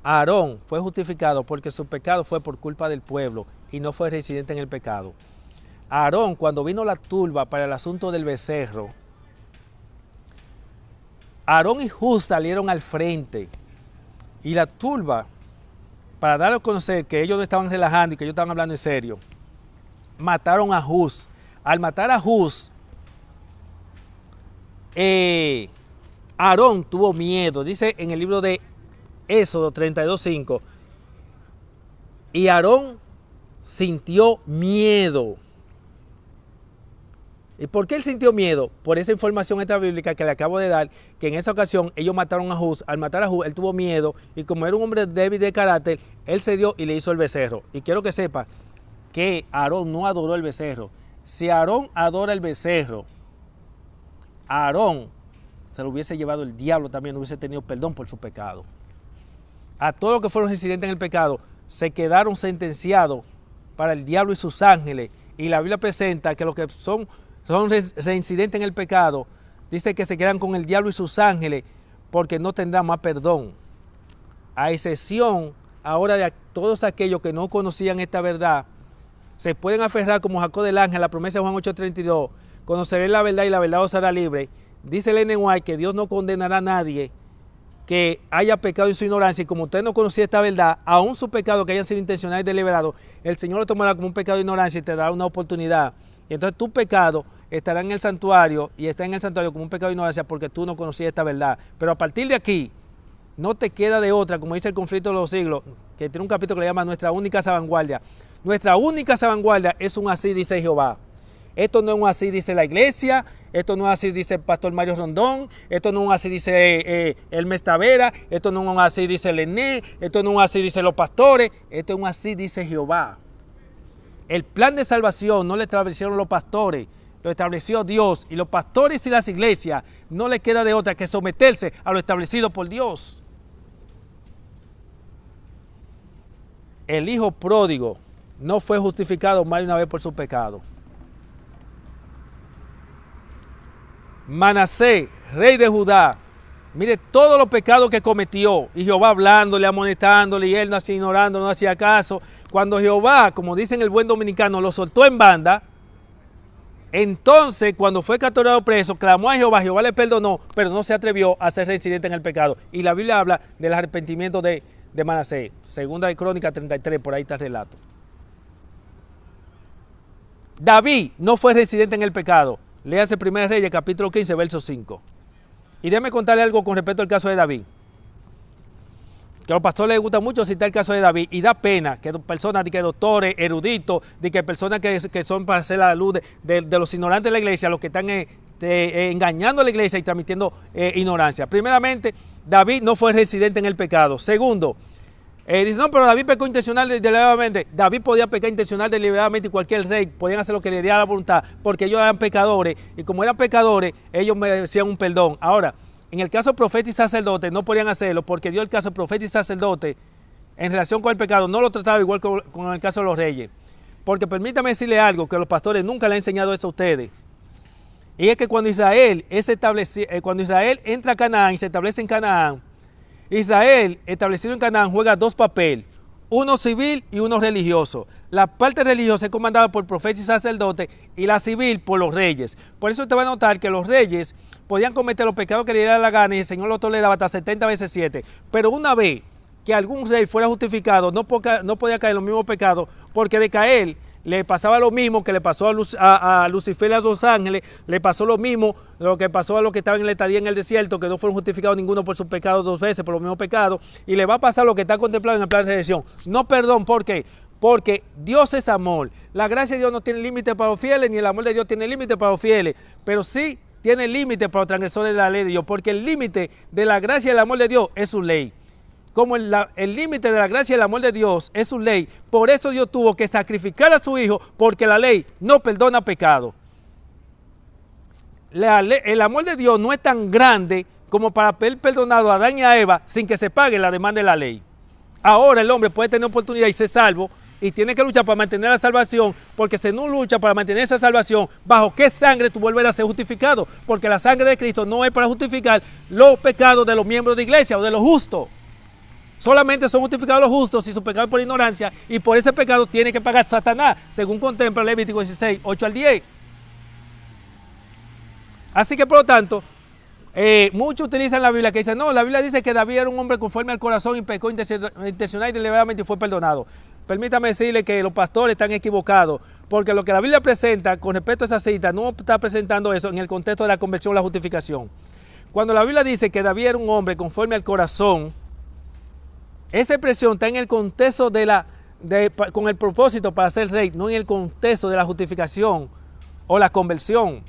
Aarón fue justificado porque su pecado fue por culpa del pueblo y no fue residente en el pecado. Aarón, cuando vino la turba para el asunto del becerro, Aarón y Hur salieron al frente y la turba, para dar a conocer que ellos no estaban relajando y que ellos estaban hablando en serio, mataron a Hur. Al matar a Hur, Aarón tuvo miedo, dice en el libro de Éxodo 32:5, y Aarón sintió miedo. ¿Y por qué él sintió miedo? Por esa información extrabíblica que le acabo de dar, que en esa ocasión ellos mataron a Hur. Al matar a Hur, él tuvo miedo y como era un hombre débil de carácter, él cedió y le hizo el becerro. Y quiero que sepa que Aarón no adoró el becerro. Si Aarón adora el becerro, Aarón se lo hubiese llevado el diablo también, no hubiese tenido perdón por su pecado. A todos los que fueron residentes en el pecado se quedaron sentenciados para el diablo y sus ángeles. Y la Biblia presenta que los que son reincidentes en el pecado, dice que se quedan con el diablo y sus ángeles porque no tendrán más perdón. A excepción ahora de todos aquellos que no conocían esta verdad, se pueden aferrar como Jacob del Ángel a la promesa de Juan 8:32, conoceré la verdad y la verdad os hará libre. Dice el Ellen White que Dios no condenará a nadie que haya pecado en su ignorancia, y como usted no conocía esta verdad, aún su pecado que haya sido intencional y deliberado, el Señor lo tomará como un pecado de ignorancia y te dará una oportunidad. Y entonces tu pecado estará en el santuario y está en el santuario como un pecado de ignorancia porque tú no conocías esta verdad. Pero a partir de aquí, no te queda de otra, como dice el conflicto de los siglos, que tiene un capítulo que le llama Nuestra única vanguardia. Nuestra única vanguardia es un así dice Jehová. Esto no es un así dice la iglesia, esto no es así dice el pastor Mario Rondón, esto no es un así dice Hermes Tavera, esto no es un así dice Lené, esto no es un así dice los pastores, esto es un así dice Jehová. El plan de salvación no lo establecieron los pastores, lo estableció Dios. Y los pastores y las iglesias no les queda de otra que someterse a lo establecido por Dios. El hijo pródigo no fue justificado más de una vez por su pecado. Manasés, rey de Judá, mire todos los pecados que cometió, y Jehová hablándole, amonestándole, y él no hacía, ignorando, no hacía caso. Cuando Jehová, como dicen el buen dominicano, lo soltó en banda, entonces cuando fue capturado preso, clamó a Jehová, Jehová le perdonó, pero no se atrevió a ser reincidente en el pecado. Y la Biblia habla del arrepentimiento de Manasés. Segunda de Crónicas 33, por ahí está el relato. David no fue reincidente en el pecado. Léase 1 Reyes, capítulo 15, verso 5. Y déjeme contarle algo con respecto al caso de David. Que a los pastores les gusta mucho citar el caso de David. Y da pena que personas, que doctores, eruditos, que personas que son para hacer la luz de los ignorantes de la iglesia, los que están engañando a la iglesia y transmitiendo ignorancia. Primeramente, David no fue residente en el pecado. Segundo, dice, no, pero David pecó intencional deliberadamente. David podía pecar intencional deliberadamente y cualquier rey podían hacer lo que le diera la voluntad, porque ellos eran pecadores, y como eran pecadores, ellos merecían un perdón. Ahora, en el caso de profeta y sacerdote no podían hacerlo, porque Dios el caso de profeta y sacerdote en relación con el pecado no lo trataba igual con el caso de los reyes. Porque permítame decirle algo que los pastores nunca le han enseñado eso a ustedes. Y es que cuando Israel entra a Canaán y se establece en Canaán, Israel, establecido en Canaán, juega dos papeles, uno civil y uno religioso. La parte religiosa es comandada por profetas y sacerdotes y la civil por los reyes. Por eso usted va a notar que los reyes podían cometer los pecados que le diera la gana y el Señor los toleraba hasta 70 veces 7. Pero una vez que algún rey fuera justificado, no podía caer en los mismos pecados, porque de caer le pasaba lo mismo que le pasó a Lucifer y a los ángeles, le pasó lo mismo lo que pasó a los que estaban en la estadía en el desierto, que no fueron justificados ninguno por sus pecados 2 veces, por los mismos pecados, y le va a pasar lo que está contemplado en el plan de redención. No perdón, ¿por qué? Porque Dios es amor. La gracia de Dios no tiene límite para los fieles, ni el amor de Dios tiene límite para los fieles, pero sí tiene límite para los transgresores de la ley de Dios, porque el límite de la gracia y el amor de Dios es su ley. Como el límite de la gracia y el amor de Dios es su ley, por eso Dios tuvo que sacrificar a su hijo, porque la ley no perdona pecado. El amor de Dios no es tan grande como para haber perdonado a Adán y a Eva sin que se pague la demanda de la ley. Ahora el hombre puede tener oportunidad y ser salvo, y tiene que luchar para mantener la salvación, porque si no lucha para mantener esa salvación, ¿bajo qué sangre tú vuelves a ser justificado? Porque la sangre de Cristo no es para justificar los pecados de los miembros de iglesia o de los justos. Solamente son justificados los justos si su pecado es por ignorancia, y por ese pecado tiene que pagar Satanás, según contempla Levítico 16, 8 al 10. Así que por lo tanto, muchos utilizan la Biblia que dicen, no, la Biblia dice que David era un hombre conforme al corazón y pecó intencional y deliberadamente y fue perdonado. Permítame decirle que los pastores están equivocados, porque lo que la Biblia presenta con respecto a esa cita no está presentando eso en el contexto de la conversión o la justificación. Cuando la Biblia dice que David era un hombre conforme al corazón, esa expresión está en el contexto con el propósito para ser rey, no en el contexto de la justificación o la conversión.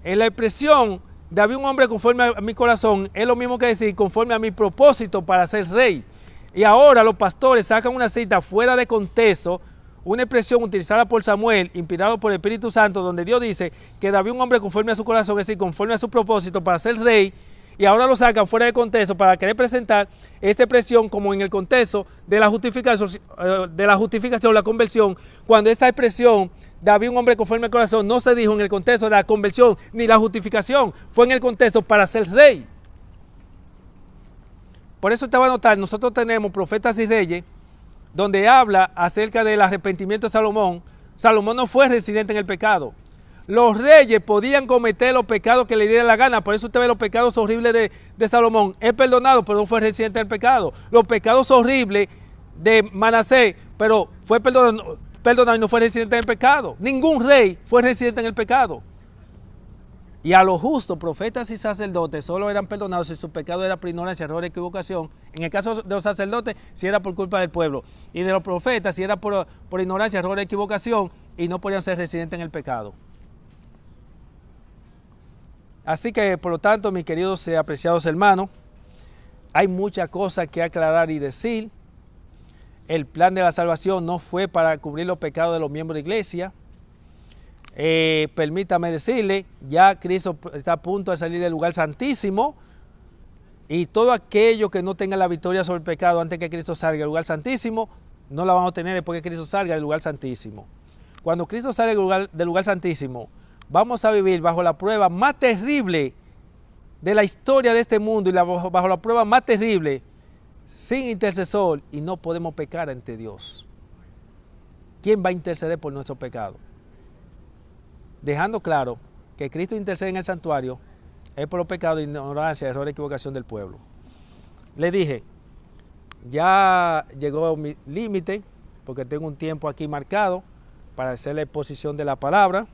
En la expresión David un hombre conforme a mi corazón es lo mismo que decir conforme a mi propósito para ser rey. Y ahora los pastores sacan una cita fuera de contexto, una expresión utilizada por Samuel, inspirado por el Espíritu Santo, donde Dios dice que David un hombre conforme a su corazón, es decir, conforme a su propósito para ser rey, y ahora lo sacan fuera de contexto para querer presentar esa expresión como en el contexto de la justificación, la conversión, cuando esa expresión, David un hombre conforme al corazón, no se dijo en el contexto de la conversión ni la justificación, fue en el contexto para ser rey. Por eso te va a notar, nosotros tenemos Profetas y Reyes, donde habla acerca del arrepentimiento de Salomón. Salomón no fue residente en el pecado. Los reyes podían cometer los pecados que le diera la gana. Por eso usted ve los pecados horribles de Salomón. Es perdonado, pero no fue residente del pecado. Los pecados horribles de Manasés, pero fue perdonado y no fue residente del pecado. Ningún rey fue residente en el pecado. Y a los justos, profetas y sacerdotes, solo eran perdonados si su pecado era por ignorancia, error, equivocación. En el caso de los sacerdotes, si era por culpa del pueblo. Y de los profetas, si era por ignorancia, error, equivocación, y no podían ser residentes en el pecado. Así que, por lo tanto, mis queridos y apreciados hermanos, hay muchas cosas que aclarar y decir. El plan de la salvación no fue para cubrir los pecados de los miembros de la iglesia. Permítame decirle, ya Cristo está a punto de salir del lugar santísimo, y todo aquello que no tenga la victoria sobre el pecado antes que Cristo salga del lugar santísimo, no la vamos a tener después que Cristo salga del lugar santísimo. Cuando Cristo salga del lugar santísimo, vamos a vivir bajo la prueba más terrible de la historia de este mundo, y bajo la prueba más terrible, sin intercesor, y no podemos pecar ante Dios. ¿Quién va a interceder por nuestro pecado? Dejando claro que Cristo intercede en el santuario es por los pecados, ignorancia, error, equivocación del pueblo. Le dije, ya llegó mi límite, porque tengo un tiempo aquí marcado para hacer la exposición de la palabra,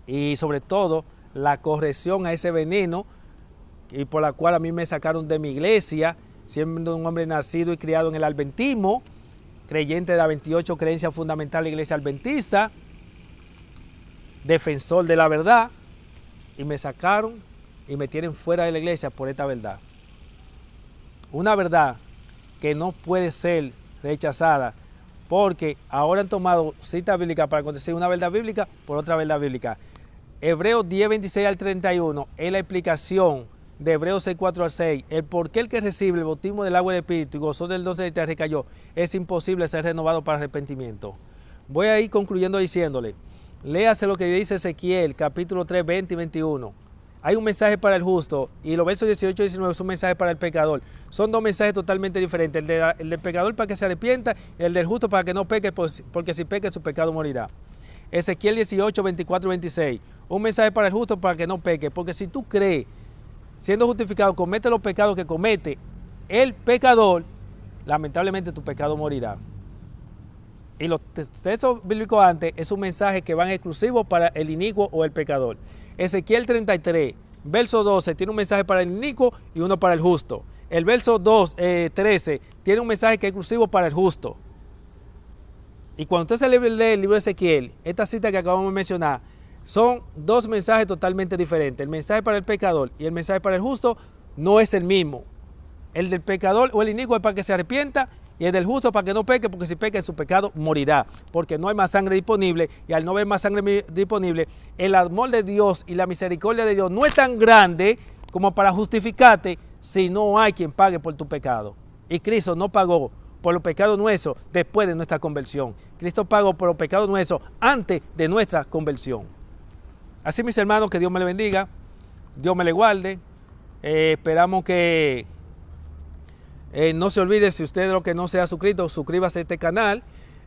y sobre todo la corrección a ese veneno, y por la cual a mí me sacaron de mi iglesia, siendo un hombre nacido y criado en el adventismo, creyente de la 28 creencia fundamental de la iglesia adventista, defensor de la verdad, y me sacaron y me tienen fuera de la iglesia por esta verdad. Una verdad que no puede ser rechazada, porque ahora han tomado cita bíblica para contradecir una verdad bíblica por otra verdad bíblica. Hebreos 10, 26 al 31 es la explicación de Hebreos 6, 4 al 6. El por qué el que recibe el bautismo del agua y del Espíritu y gozó del don celestial recayó, es imposible ser renovado para arrepentimiento. Voy a ir concluyendo diciéndole, léase lo que dice Ezequiel, capítulo 3, 20 y 21. Hay un mensaje para el justo, y los versos 18 y 19 son un mensaje para el pecador. Son dos mensajes totalmente diferentes. El del pecador para que se arrepienta, y el del justo para que no peque, porque si peque su pecado morirá. Ezequiel 18, 24 y 26. Un mensaje para el justo para que no peque, porque si tú crees, siendo justificado, comete los pecados que comete el pecador, lamentablemente tu pecado morirá. Y los textos bíblicos antes es un mensaje que van exclusivos para el inicuo o el pecador. Ezequiel 33, verso 12, tiene un mensaje para el inicuo y uno para el justo. El verso 13 tiene un mensaje que es exclusivo para el justo. Y cuando usted se lee el libro de Ezequiel, esta cita que acabamos de mencionar, son dos mensajes totalmente diferentes. El mensaje para el pecador y el mensaje para el justo no es el mismo. El del pecador o el inicuo es para que se arrepienta, y el del justo para que no peque, porque si peque en su pecado morirá, porque no hay más sangre disponible, y al no haber más sangre disponible, el amor de Dios y la misericordia de Dios no es tan grande como para justificarte si no hay quien pague por tu pecado. Y Cristo no pagó por los pecados nuestros después de nuestra conversión. Cristo pagó por los pecados nuestros antes de nuestra conversión. Así, mis hermanos, que Dios me le bendiga, Dios me le guarde. Esperamos que no se olvide, si usted de lo que no se ha suscrito, suscríbase a este canal.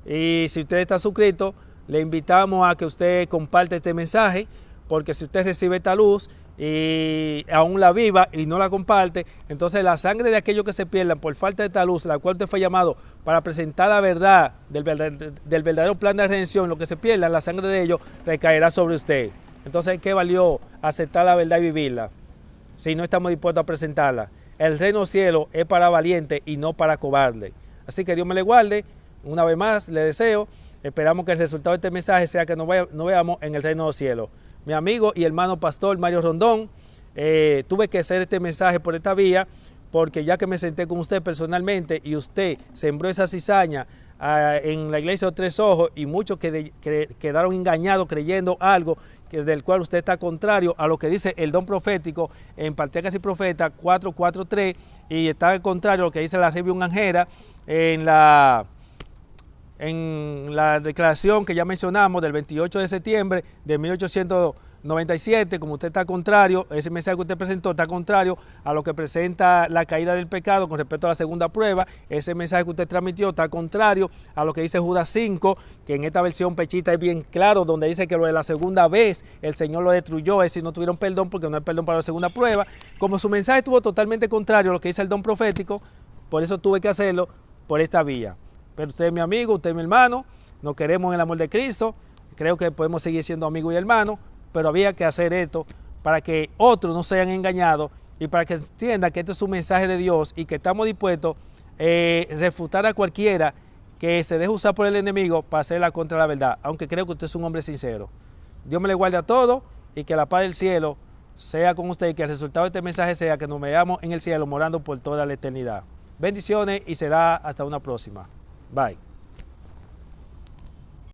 Y si usted está suscrito, le invitamos a que usted comparte este mensaje, porque si usted recibe esta luz y aún la viva y no la comparte, entonces la sangre de aquellos que se pierdan por falta de esta luz, la cual usted fue llamado para presentar la verdad del verdadero plan de redención, lo que se pierda, la sangre de ellos recaerá sobre usted. Entonces, ¿qué valió aceptar la verdad y vivirla si no estamos dispuestos a presentarla? El reino del cielo es para valientes y no para cobardes. Así que Dios me le guarde. Una vez más le deseo, esperamos que el resultado de este mensaje sea que nos veamos en el reino del cielo. Mi amigo y hermano pastor Mario Rondón, tuve que hacer este mensaje por esta vía, porque ya que me senté con usted personalmente y usted sembró esa cizaña en la iglesia de Tres Ojos, y muchos quedaron engañados creyendo algo del cual usted está contrario a lo que dice el don profético en Patriarcas y Profetas 4:4-3, y está contrario a lo que dice la Revium Angera en la declaración que ya mencionamos del 28 de septiembre de 1897. Como usted está contrario, ese mensaje que usted presentó está contrario a lo que presenta la caída del pecado con respecto a la segunda prueba. Ese mensaje que usted transmitió está contrario a lo que dice Judas 5, que en esta versión pechita es bien claro, donde dice que lo de la segunda vez el Señor lo destruyó, es decir, no tuvieron perdón porque no hay perdón para la segunda prueba. Como su mensaje estuvo totalmente contrario a lo que dice el don profético, por eso tuve que hacerlo por esta vía. Pero usted es mi amigo, usted es mi hermano, nos queremos en el amor de Cristo, creo que podemos seguir siendo amigos y hermanos, pero había que hacer esto para que otros no sean engañados y para que entiendan que esto es un mensaje de Dios y que estamos dispuestos a refutar a cualquiera que se deje usar por el enemigo para hacerla contra la verdad, aunque creo que usted es un hombre sincero. Dios me le guarde a todos y que la paz del cielo sea con usted, y que el resultado de este mensaje sea que nos veamos en el cielo morando por toda la eternidad. Bendiciones y será hasta una próxima. Bye.